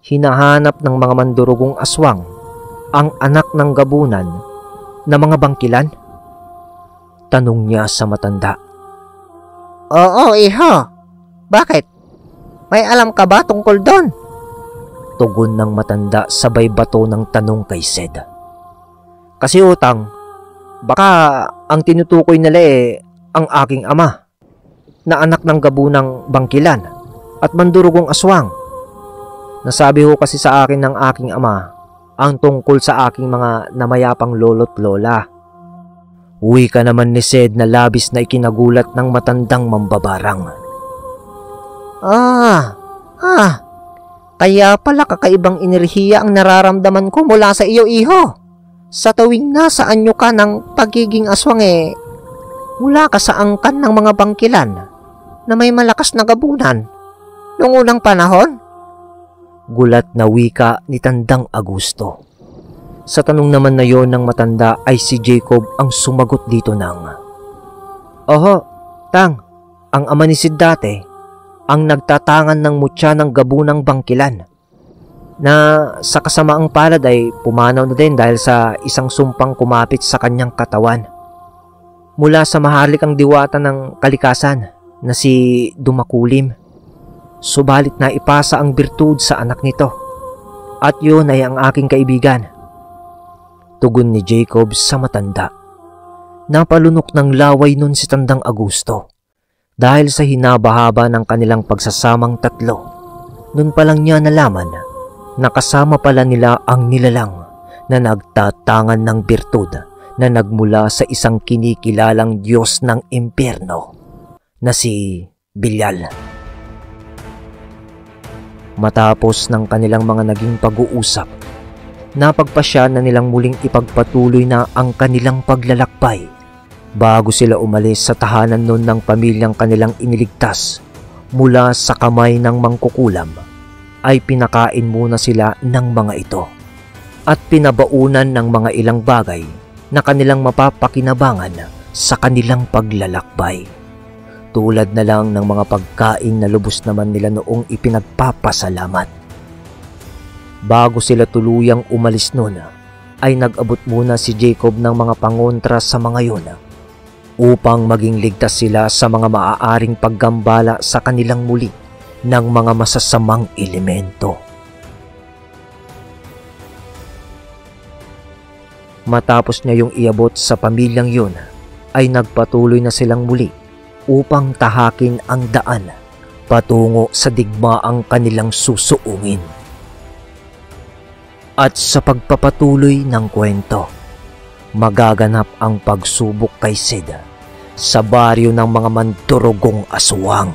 Hinahanap ng mga mandurugong aswang ang anak ng gabunan na mga bangkilan?" Tanong niya sa matanda. Oo, iho. Bakit? May alam ka ba tungkol doon? Tugon ng matanda sabay bato ng tanong kay Zed. Kasi utang, baka ang tinutukoy nila ang aking ama na anak ng gabunang bangkilan at mandurugong aswang. Nasabi ho kasi sa akin ng aking ama ang tungkol sa aking mga namayapang lolo't lola. Wika naman ni Zed na labis na ikinagulat ng matandang mambabarang. Kaya pala kakaibang enerhiya ang nararamdaman ko mula sa iyo, iho. Sa tuwing nasa anyo ka ng pagiging aswang mula ka sa angkan ng mga bangkilan na may malakas na gabunan noong unang panahon? Gulat na wika ni Tandang Agusto. Sa tanong naman na yon ng matanda ay si Jacob ang sumagot dito ng, "Oho, Tang, ang ama ni Sid dati ang nagtatangan ng mutya ng gabunang bangkilan na sa kasamaang palad ay pumanaw na din dahil sa isang sumpang kumapit sa kanyang katawan mula sa maharlikang diwata ng kalikasan na si Dumakulim. Subalit na ipasa ang birtud sa anak nito at yun ay ang aking kaibigan." Tugon ni Jacob sa matanda. Napalunok ng laway nun si Tandang Agusto dahil sa hinabahaba ng kanilang pagsasamang tatlo. Nun pa lang niya nalaman na kasama pala nila ang nilalang na nagtatangan ng birtud na nagmula sa isang kinikilalang Diyos ng impyerno na si Belial. Matapos ng kanilang mga naging pag-uusap, napagpasya na nilang muling ipagpatuloy na ang kanilang paglalakbay bago sila umalis sa tahanan noon ng pamilyang kanilang iniligtas mula sa kamay ng mangkukulam. Ay pinakain muna sila ng mga ito at pinabaunan ng mga ilang bagay na kanilang mapapakinabangan sa kanilang paglalakbay. Tulad na lang ng mga pagkain na lubos naman nila noong ipinagpapasalamat. Bago sila tuluyang umalis noon, ay nag-abot muna si Jacob ng mga pangontra sa mga yun upang maging ligtas sila sa mga maaaring paggambala sa kanilang muli ng mga masasamang elemento. Matapos niya yung iabot sa pamilyang yun, ay nagpatuloy na silang muli upang tahakin ang daan patungo sa digmaang kanilang susuungin. At sa pagpapatuloy ng kwento, magaganap ang pagsubok kay Sid sa baryo ng mga mandurugong aswang.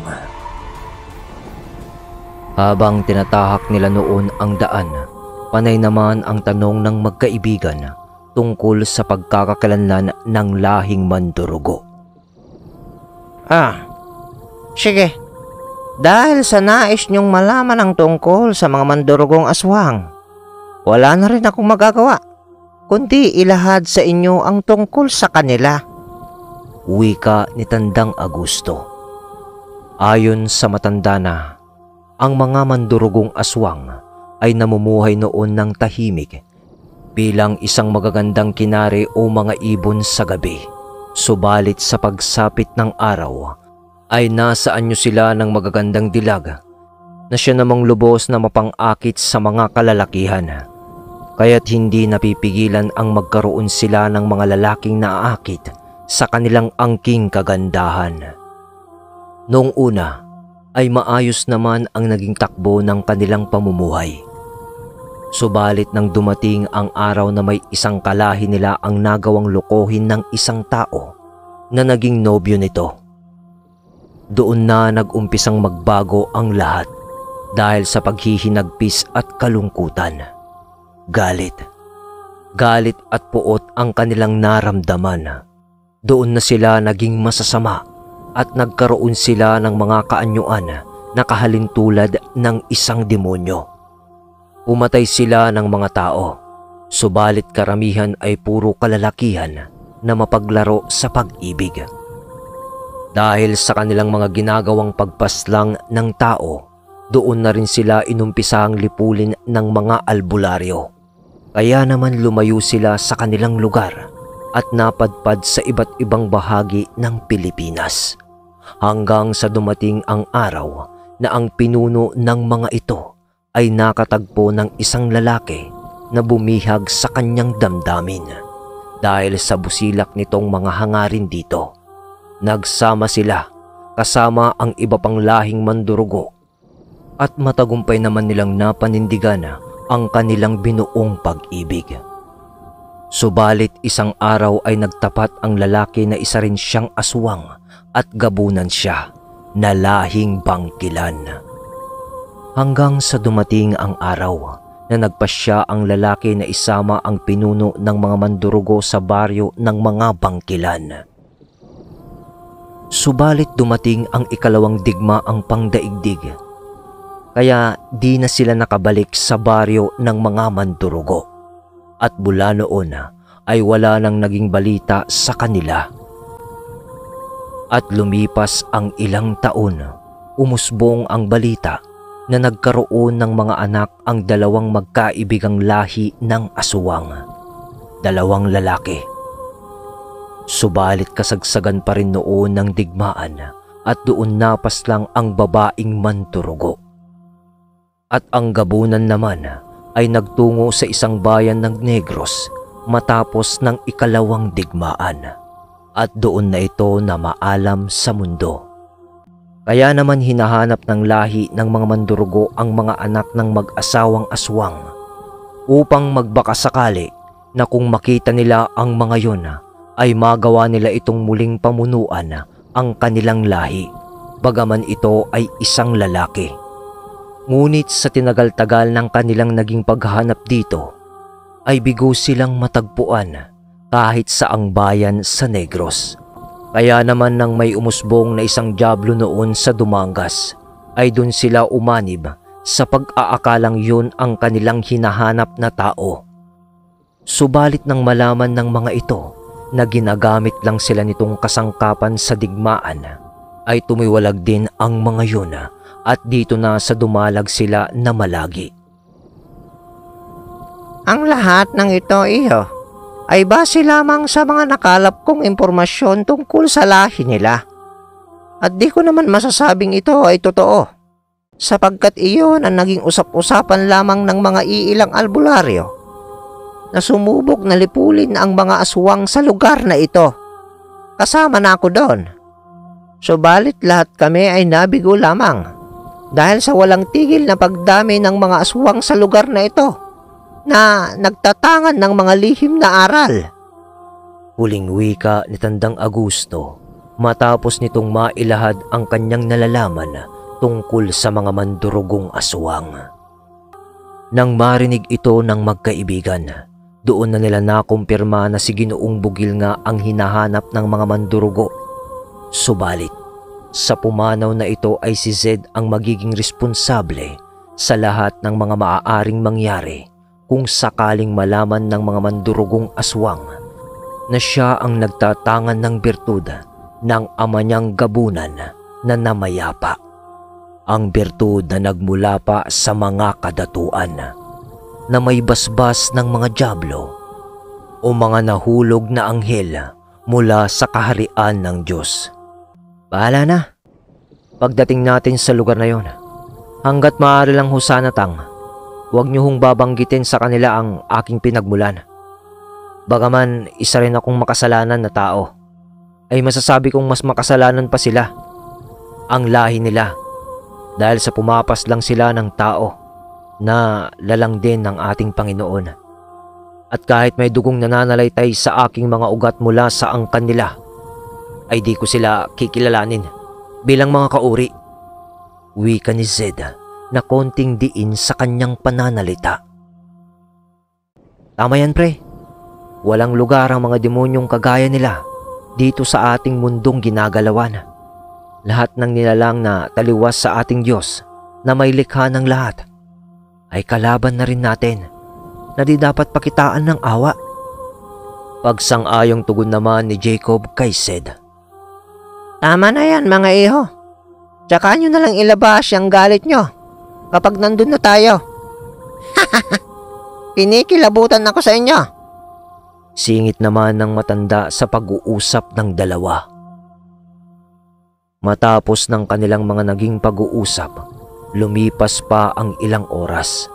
Habang tinatahak nila noon ang daan, panay naman ang tanong ng magkaibigan tungkol sa pagkakakilanlan ng lahing mandurugo. Sige. Dahil sa nais niyong malaman ang tungkol sa mga mandurugong aswang, wala na rin akong magagawa kundi ilahad sa inyo ang tungkol sa kanila. Wika ni Tandang Agusto. Ayon sa matanda na, ang mga mandurugong aswang ay namumuhay noon ng tahimik bilang isang magagandang kinare o mga ibon sa gabi. Subalit sa pagsapit ng araw ay nasa anyo sila ng magagandang dilag na siya namang lubos na mapang-akit sa mga kalalakihan. Kaya't hindi napipigilan ang magkaroon sila ng mga lalaking naaakit sa kanilang angking kagandahan. Noong una ay maayos naman ang naging takbo ng kanilang pamumuhay. Subalit nang dumating ang araw na may isang kalahi nila ang nagawang lokohin ng isang tao na naging nobyo nito. Doon na nag-umpisang magbago ang lahat. dahil sa paghihinagpis at kalungkutan. Galit at puot ang kanilang naramdaman. Doon na sila naging masasama at nagkaroon sila ng mga kaanyuan na kahalintulad ng isang demonyo. Pumatay sila ng mga tao, subalit karamihan ay puro kalalakihan na mapaglaro sa pag-ibig. Dahil sa kanilang mga ginagawang pagpaslang ng tao, doon na rin sila inumpisang lipulin ng mga albularyo. Kaya naman lumayo sila sa kanilang lugar at napadpad sa iba't ibang bahagi ng Pilipinas. Hanggang sa dumating ang araw na ang pinuno ng mga ito ay nakatagpo ng isang lalaki na bumihag sa kanyang damdamin. Dahil sa busilak nitong mga hangarin dito, nagsama sila kasama ang iba pang lahing mandurugo at matagumpay naman nilang napanindigan ang kanilang binuong pag-ibig. Subalit isang araw ay nagtapat ang lalaki na isa rin siyang aswang at gabunan siya na lahing bangkilan. Hanggang sa dumating ang araw na nagpasya ang lalaki na isama ang pinuno ng mga mandurugo sa baryo ng mga bangkilan. Subalit dumating ang ikalawang digmaang pangdaigdig, kaya di na sila nakabalik sa baryo ng mga mandurugo. At mula noon ay wala nang naging balita sa kanila. At lumipas ang ilang taon, umusbong ang balita na nagkaroon ng mga anak ang dalawang magkaibigang lahi ng aswang, dalawang lalaki. Subalit kasagsagan pa rin noon ng digmaan at doon napas lang ang babaeng mandurugo. At ang gabunan naman ay nagtungo sa isang bayan ng Negros matapos ng ikalawang digmaan, at doon na ito na maalam sa mundo. Kaya naman hinahanap ng lahi ng mga mandurugo ang mga anak ng mag-asawang aswang upang magbakasakali na kung makita nila ang mga yun ay magawa nila itong muling pamunuan ang kanilang lahi, bagaman ito ay isang lalaki. Ngunit sa tinagal-tagal ng kanilang naging paghahanap dito, ay bigo silang matagpuan kahit saang bayan sa Negros. Kaya naman nang may umusbong na isang dyablo noon sa Dumangas, ay dun sila umanib sa pag-aakalang yun ang kanilang hinahanap na tao. Subalit nang malaman ng mga ito na ginagamit lang sila nitong kasangkapan sa digmaan, ay tumiwalag din ang mga yun at dito na sa dumalag sila na malagi. Ang lahat ng ito, iho, ay base lamang sa mga nakalap kong impormasyon tungkol sa lahi nila. At di ko naman masasabing ito ay totoo, sapagkat iyon ang naging usap-usapan lamang ng mga iilang albularyo na sumubok na lipulin ang mga aswang sa lugar na ito. Kasama na ako doon. Subalit lahat kami ay nabigo lamang dahil sa walang tigil na pagdami ng mga aswang sa lugar na ito na nagtatangan ng mga lihim na aral. Huling wika ni Tandang Augusto matapos nitong mailahad ang kanyang nalalaman tungkol sa mga mandurugong aswang. Nang marinig ito ng magkaibigan, doon na nila nakumpirma na si Ginoong Bugil nga ang hinahanap ng mga mandurugo. Subalit, sa pumanaw na ito ay si Zed ang magiging responsable sa lahat ng mga maaaring mangyari kung sakaling malaman ng mga mandurugong aswang na siya ang nagtatangan ng birtud ng ama niyang gabunan na namayapa. Ang birtud na nagmula pa sa mga kadatuan na may basbas ng mga dyablo o mga nahulog na anghel mula sa kaharian ng Diyos. Bahala na. Pagdating natin sa lugar na yon, hanggat maaari lang ho sana tang, huwag niyo hong babanggitin sa kanila ang aking pinagmulan. Bagaman isa rin akong makasalanan na tao, ay masasabi kong mas makasalanan pa sila, ang lahi nila, dahil sa pumapas lang sila ng tao na lalang din ng ating Panginoon. At kahit may dugong nananalaytay sa aking mga ugat mula sa angkan nila, ay di ko sila kikilalanin bilang mga kauri. Wika ni Zed na konting diin sa kanyang pananalita. Tama yan, pre. Walang lugar ang mga demonyong kagaya nila dito sa ating mundong ginagalawan. Lahat ng nilalang na taliwas sa ating Diyos na may likha ng lahat ay kalaban na rin natin na di dapat pakitaan ng awa. Pagsang-ayong tugon naman ni Jacob kay Sed. Tama na yan mga iho. Tsaka nyo na lang ilabas yung galit nyo kapag nandun na tayo. Pinikilabutan ako sa inyo. Singit naman ng matanda sa pag-uusap ng dalawa. Matapos ng kanilang mga naging pag-uusap, lumipas pa ang ilang oras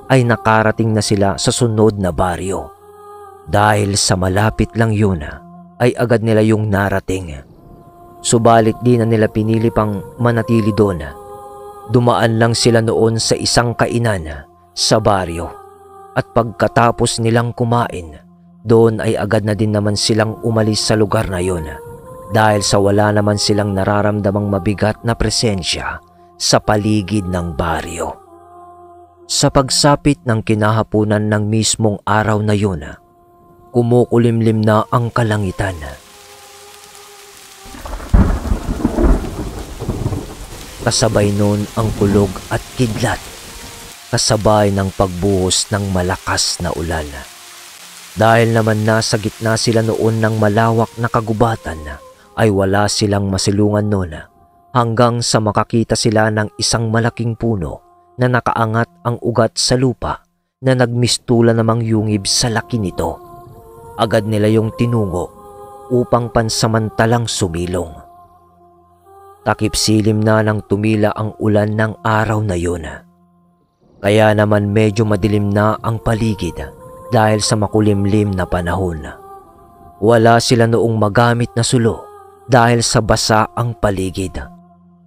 ay nakarating na sila sa sunod na baryo. Dahil sa malapit lang yun ay agad nila yung narating. Subalit di na nila pinili pang manatili doon. Dumaan lang sila noon sa isang kainan sa baryo at pagkatapos nilang kumain, doon ay agad na din naman silang umalis sa lugar na yun dahil sa wala naman silang nararamdamang mabigat na presensya sa paligid ng baryo. Sa pagsapit ng kinahapunan ng mismong araw na yun, kumukulimlim na ang kalangitan. Kasabay nun ang kulog at kidlat, kasabay ng pagbuhos ng malakas na ulan. Dahil naman nasa gitna sila noon ng malawak na kagubatan, ay wala silang masilungan noon hanggang sa makakita sila ng isang malaking puno na nakaangat ang ugat sa lupa na nagmistula namang yungib sa laki nito. Agad nila yung tinungo upang pansamantalang sumilong. Takip silim na nang tumila ang ulan ng araw na yun. Kaya naman medyo madilim na ang paligid dahil sa makulimlim na panahon. Wala sila noong magamit na sulo dahil sa basa ang paligid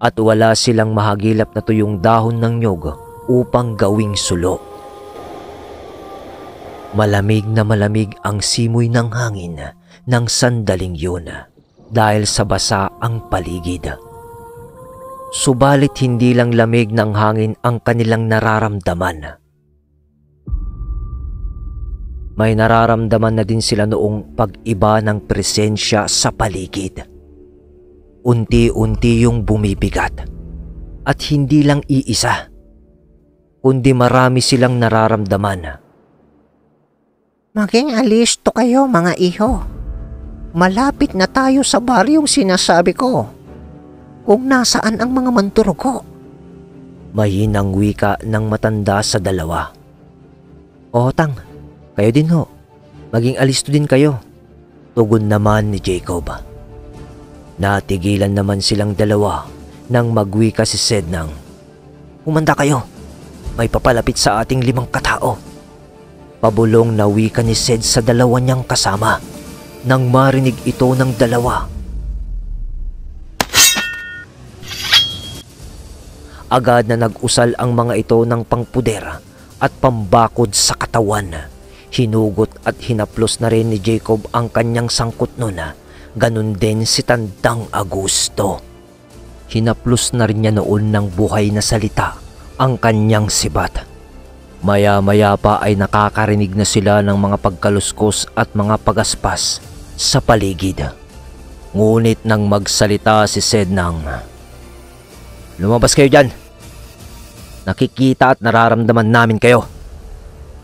at wala silang mahagilap na tuyong dahon ng nyog upang gawing sulo. Malamig na malamig ang simoy ng hangin ng sandaling yun dahil sa basa ang paligid. Subalit hindi lang lamig ng hangin ang kanilang nararamdaman. May nararamdaman na din sila noong pag-iba ng presensya sa paligid. Unti-unti yung bumibigat at hindi lang iisa, kundi marami silang nararamdaman. Maging alisto kayo mga iho. Malapit na tayo sa baryong sinasabi ko. Kung nasaan ang mga manturugo. Mahinang wika ng matanda sa dalawa. O Tang, kayo din ho. Maging alisto din kayo. Tugon naman ni Jacob. Natigilan naman silang dalawa nang magwika si Sed ng, "Humanda kayo. May papalapit sa ating 5 katao." Pabulong na wika ni Sed sa dalawa niyang kasama nang marinig ito ng dalawa. Agad na nag-usal ang mga ito ng pangpuder at pambakod sa katawan. Hinugot at hinaplos na rin ni Jacob ang kanyang sangkot nun. Ganun din si Tandang Augusto. Hinaplos na rin niya noon ng buhay na salita ang kanyang sibat. Maya-maya pa ay nakakarinig na sila ng mga pagkaluskos at mga pagaspas sa paligid. Ngunit nang magsalita si Sed ng, "Lumabas kayo dyan. Nakikita at nararamdaman namin kayo.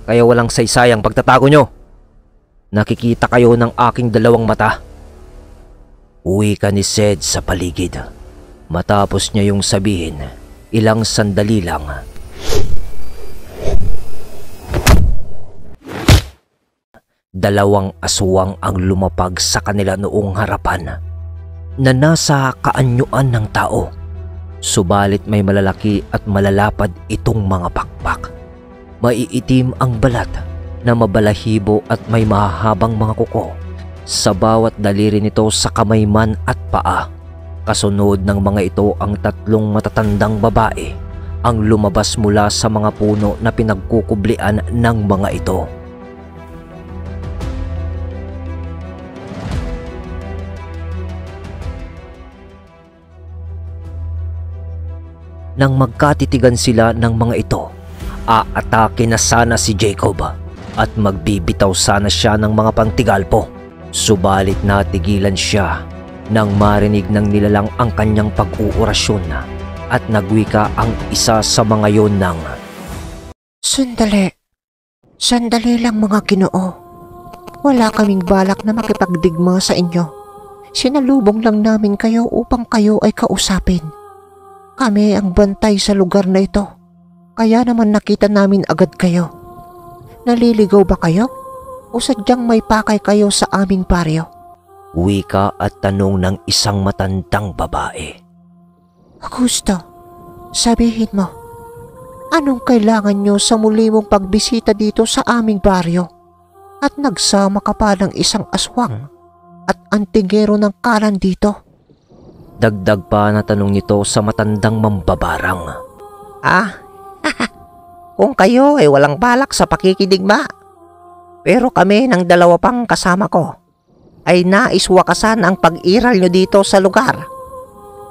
Kaya walang saysayang pagtatago nyo. Nakikita kayo ng aking 2 mata." Uwi ka ni Sed sa paligid. Matapos niya yung sabihin, ilang sandali lang. Dalawang aswang ang lumapag sa kanila noong harapan na nasa kaanyuan ng tao. Subalit may malalaki at malalapad itong mga pakpak. Maiitim ang balat na mabalahibo at may mahahabang mga kuko sa bawat daliri nito sa kamay man at paa. Kasunod ng mga ito ang 3 matatandang babae ang lumabas mula sa mga puno na pinagkukublian ng mga ito. Nang magkatitigan sila ng mga ito, aatake na sana si Jacob at magbibitaw sana siya ng mga pantigalpo. Subalit natigilan siya nang marinig ng nilalang ang kanyang pag-uurasyon at nagwika ang isa sa mga yon ng, Sandali. Sandali lang mga Ginoo. Wala kaming balak na makipagdigma sa inyo. Sinalubong lang namin kayo upang kayo ay kausapin. Kami ang bantay sa lugar na ito. Kaya naman nakita namin agad kayo. Naliligaw ba kayo? O sadyang may pakay kayo sa aming baryo? Wika at tanong ng isang matandang babae. Augusto, sabihin mo, anong kailangan nyo sa muli mong pagbisita dito sa aming baryo? At nagsama ka pa ng isang aswang at antingero ng kalan dito? Dagdag pa na tanong nito sa matandang mambabarang. Kung kayo ay walang balak sa pakikidigma, pero kami ng dalawa pang kasama ko ay nais wakasan ang pag-iral nyo dito sa lugar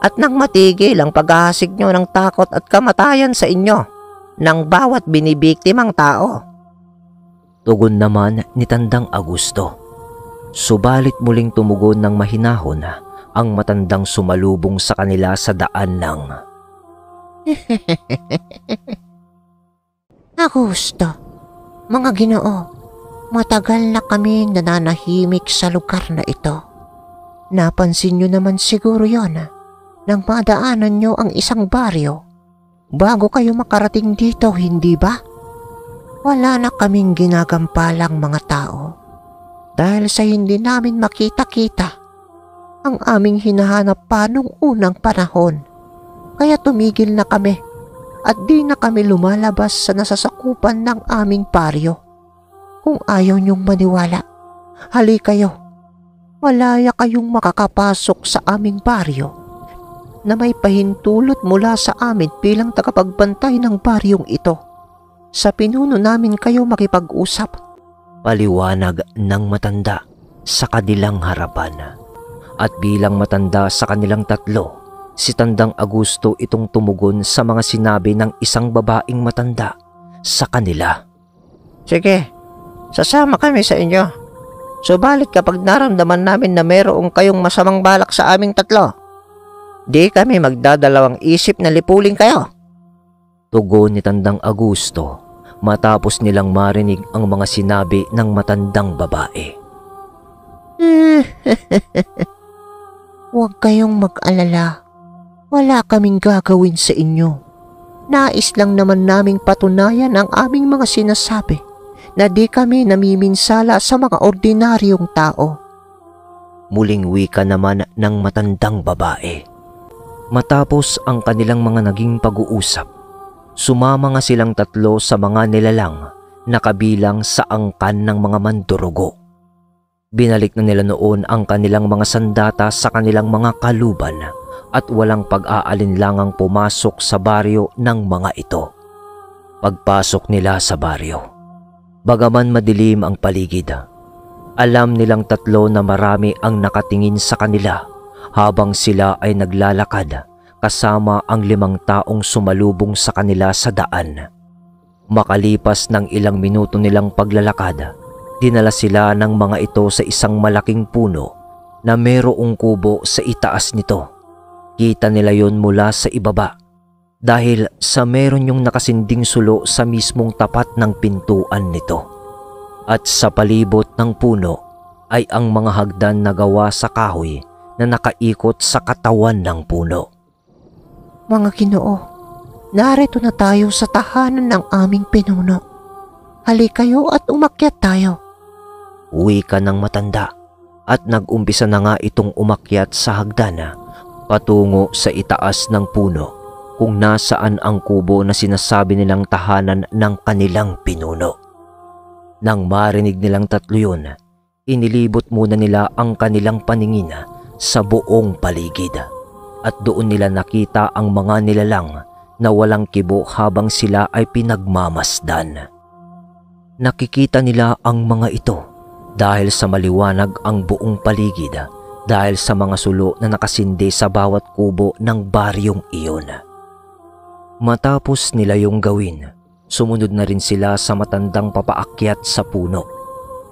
at nang matigil ang paghahasik nyo ng takot at kamatayan sa inyo ng bawat binibiktimang tao. Tugon naman ni Tandang Augusto. Subalit muling tumugon ng mahinahon ang matandang sumalubong sa kanila sa daan ng, Augusto, mga Ginoo, matagal na kaming nananahimik sa lugar na ito. Napansin nyo naman siguro yon nang madaanan nyo ang isang baryo bago kayo makarating dito, hindi ba? Wala na kaming ginagampalang mga tao dahil sa hindi namin makita-kita ang aming hinahanap pa nung unang panahon. Kaya tumigil na kami at di na kami lumalabas sa nasasakupan ng aming baryo. Kung ayaw niyong maniwala, hali kayo. Malaya kayong makakapasok sa aming baryo na may pahintulot mula sa amin bilang tagapagbantay ng baryong ito. Sa pinuno namin kayo makipag-usap. Paliwanag ng matanda sa kanilang harapan. At bilang matanda sa kanilang tatlo, si Tandang Augusto itong tumugon sa mga sinabi ng isang babaeng matanda sa kanila. Sige, sasama kami sa inyo. Subalit kapag naramdaman namin na mayroong kayong masamang balak sa aming tatlo, di kami magdadalawang isip na lipuling kayo. Tugon ni Tandang Augusto matapos nilang marinig ang mga sinabi ng matandang babae. Huwag kayong mag-alala. Wala kaming gagawin sa inyo. Nais lang naman naming patunayan ang aming mga sinasabi na di kami namiminsala sa mga ordinaryong tao. Muling wika naman ng matandang babae. Matapos ang kanilang mga naging pag-uusap, sumama nga silang tatlo sa mga nilalang na kabilang sa angkan ng mga mandurugo. Binalik na nila noon ang kanilang mga sandata sa kanilang mga kaluban at walang pag-aalinlangang pumasok sa baryo ng mga ito. Pagpasok nila sa baryo, bagaman madilim ang paligid, alam nilang tatlo na marami ang nakatingin sa kanila habang sila ay naglalakad kasama ang 5 taong sumalubong sa kanila sa daan. Makalipas ng ilang minuto nilang paglalakad, dinala sila ng mga ito sa isang malaking puno na mayroong kubo sa itaas nito. Kita nila yon mula sa ibaba dahil sa meron yung nakasinding sulo sa mismong tapat ng pintuan nito. At sa palibot ng puno ay ang mga hagdan na gawa sa kahoy na nakaikot sa katawan ng puno. Mga Ginoo, narito na tayo sa tahanan ng aming pinuno. Hali kayo at umakyat tayo. Wika ng matanda at nag-umpisa na nga itong umakyat sa hagdana patungo sa itaas ng puno kung nasaan ang kubo na sinasabi nilang tahanan ng kanilang pinuno. Nang marinig nilang tatlo yun, inilibot muna nila ang kanilang paningin sa buong paligid at doon nila nakita ang mga nilalang na walang kibo habang sila ay pinagmamasdan. Nakikita nila ang mga ito dahil sa maliwanag ang buong paligid dahil sa mga sulo na nakasindi sa bawat kubo ng baryong iyon. Matapos nila yung gawin, sumunod na rin sila sa matandang papaakyat sa puno.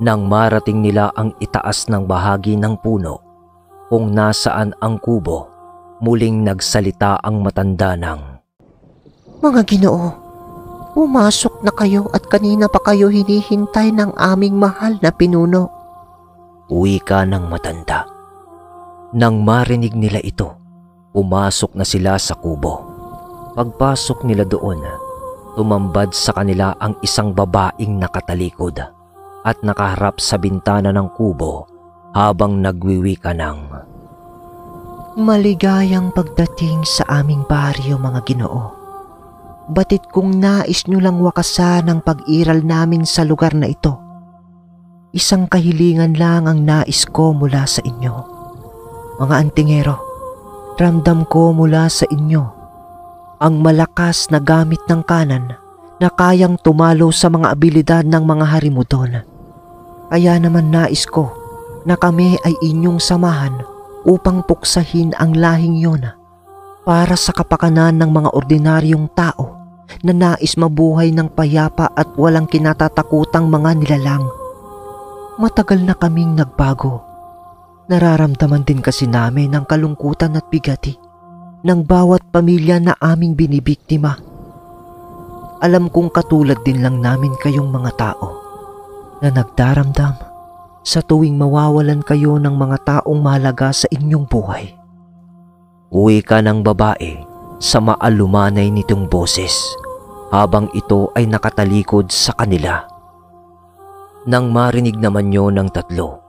Nang marating nila ang itaas ng bahagi ng puno kung nasaan ang kubo, muling nagsalita ang matanda ng, Mga Ginoo, pumasok na kayo at kanina pa kayo hinihintay ng aming mahal na pinuno. wika ng matanda. Nang marinig nila ito, pumasok na sila sa kubo. Pagpasok nila doon, tumambad sa kanila ang isang babaeng nakatalikod at nakaharap sa bintana ng kubo habang nagwiwika ng, Maligayang pagdating sa aming baryo, mga Ginoo. Batid kung nais nyo lang wakasan ang pag-iral namin sa lugar na ito. Isang kahilingan lang ang nais ko mula sa inyo. Mga antingero, ramdam ko mula sa inyo ang malakas na gamit ng kanan na kayang tumalo sa mga abilidad ng mga harimudon. Kaya naman nais ko na kami ay inyong samahan upang puksahin ang lahing yun para sa kapakanan ng mga ordinaryong tao na nais mabuhay ng payapa at walang kinatatakutang mga nilalang. Matagal na kaming nagbago. Nararamdaman din kasi namin ang kalungkutan at bigati ng bawat pamilya na aming binibiktima. Alam kong katulad din lang namin kayong mga tao na nagdaramdam sa tuwing mawawalan kayo ng mga taong mahalaga sa inyong buhay. wika ng babae sa maalumanay nitong boses habang ito ay nakatalikod sa kanila. Nang marinig naman yun ng tatlo,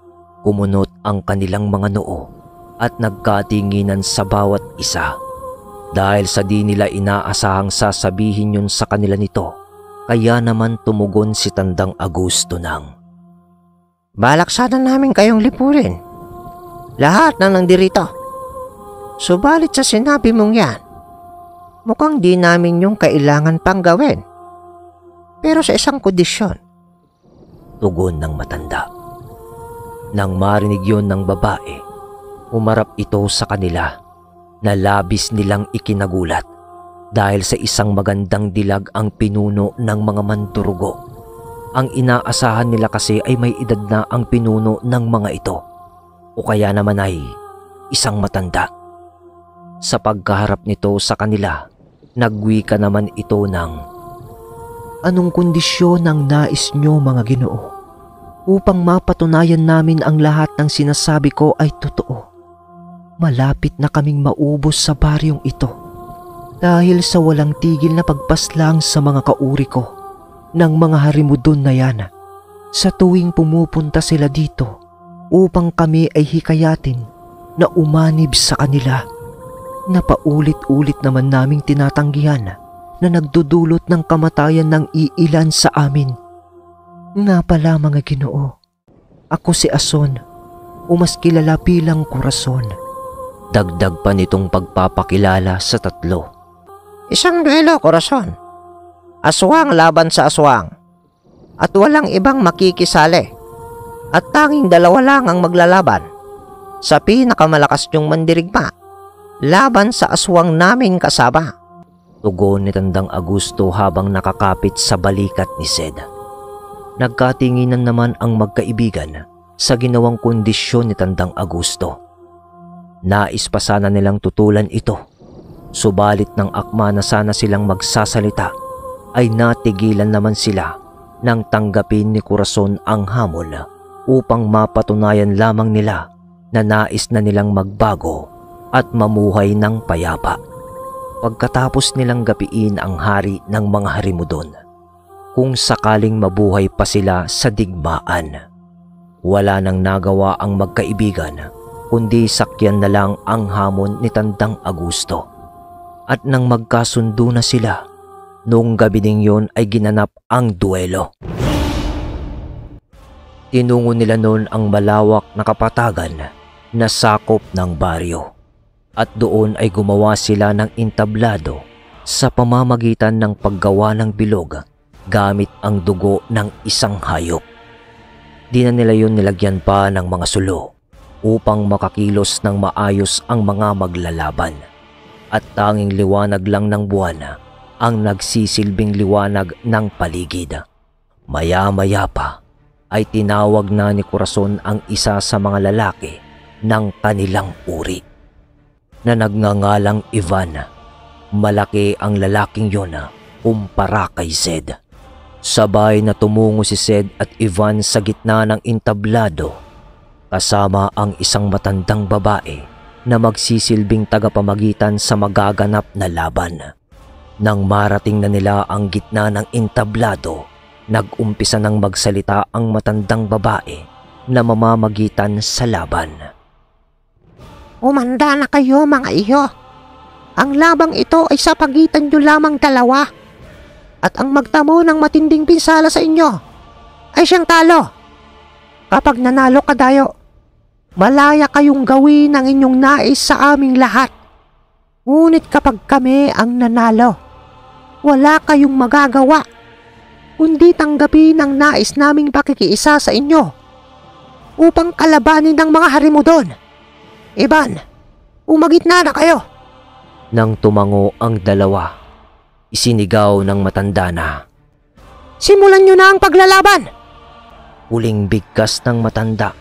kumunot ang kanilang mga noo at nagkatinginan sa bawat isa. Dahil sa di nila inaasahang sasabihin yun sa kanila nito, kaya naman tumugon si Tandang Agusto ng, Balak sana namin kayong lipurin. Lahat na nandirito. Subalit sa sinabi mong yan, mukhang di namin yung kailangan pang gawin. Pero sa isang kondisyon. tugon ng matanda. Nang marinig yon ng babae, umarap ito sa kanila na labis nilang ikinagulat dahil sa isang magandang dilag ang pinuno ng mga mandurugo. Ang inaasahan nila kasi ay may edad na ang pinuno ng mga ito o kaya naman ay isang matanda. Sa pagkaharap nito sa kanila, nagwika naman ito ng, Anong kondisyon ang nais nyo, mga Ginoo? Upang mapatunayan namin ang lahat ng sinasabi ko ay totoo. Malapit na kaming maubos sa baryong ito dahil sa walang tigil na pagpaslang sa mga kauri ko ng mga harimudon na yan. Sa tuwing pumupunta sila dito upang kami ay hikayatin na umanib sa kanila, na paulit-ulit naman naming tinatanggihan na nagdudulot ng kamatayan ng iilan sa amin. Nga pala, mga Ginoo, ako si Ason, o mas kilala bilang Corazon. dagdag pa nitong pagpapakilala sa tatlo. Isang duelo, Corazon. Aswang laban sa aswang. At walang ibang makikisali. At tanging dalawa lang ang maglalaban. Sa pinakamalakas niyong mandirigma, laban sa aswang naming kasama. Tugon ni Tandang Agusto habang nakakapit sa balikat ni Sed. Nagkatinginan naman ang magkaibigan sa ginawang kondisyon ni Tandang Agusto. Nais pa sana nilang tutulan ito, subalit ng akma na sana silang magsasalita ay natigilan naman sila nang tanggapin ni Corazon ang hamon upang mapatunayan lamang nila na nais na nilang magbago at mamuhay ng payapa. Pagkatapos nilang gapiin ang hari ng mga harimudon, kung sakaling mabuhay pa sila sa digmaan. Wala nang nagawa ang magkaibigan kundi sakyan na lang ang hamon ni Tandang Agusto. At nang magkasundo na sila, noong gabi ding yon ay ginanap ang duelo. Tinungo nila noon ang malawak na kapatagan na sakop ng baryo. At doon ay gumawa sila ng entablado sa pamamagitan ng paggawa ng bilog gamit ang dugo ng isang hayop. Di na nila yun nilagyan pa ng mga sulo upang makakilos ng maayos ang mga maglalaban. At tanging liwanag lang ng buwan ang nagsisilbing liwanag ng paligid. Maya-maya pa ay tinawag na ni Corazon ang isa sa mga lalaki ng kanilang uri na nagngangalang Ivan. Malaki ang lalaking yon kumpara kay Zed. Sabay na tumungo si Zed at Ivan sa gitna ng entablado kasama ang isang matandang babae na magsisilbing tagapamagitan sa magaganap na laban. Nang marating na nila ang gitna ng entablado, nag-umpisa ng magsalita ang matandang babae na mamamagitan sa laban. Umanda na kayo mga iho. Ang labang ito ay sa pagitan nyo lamang dalawa. At ang magtamo ng matinding pinsala sa inyo ay siyang talo. Kapag nanalo ka dayo, malaya kayong gawin ang inyong nais sa aming lahat. Ngunit kapag kami ang nanalo, wala kayong magagawa kundi tanggapin ang nais naming pakikiisa sa inyo upang kalabanin ng mga Harimudon. Ivan, umagitna na kayo. Nang tumango ang dalawa, isinigaw ng matanda na, Simulan nyo na ang paglalaban! huling bigkas ng matanda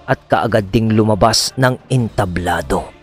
at kaagad ding lumabas ng entablado.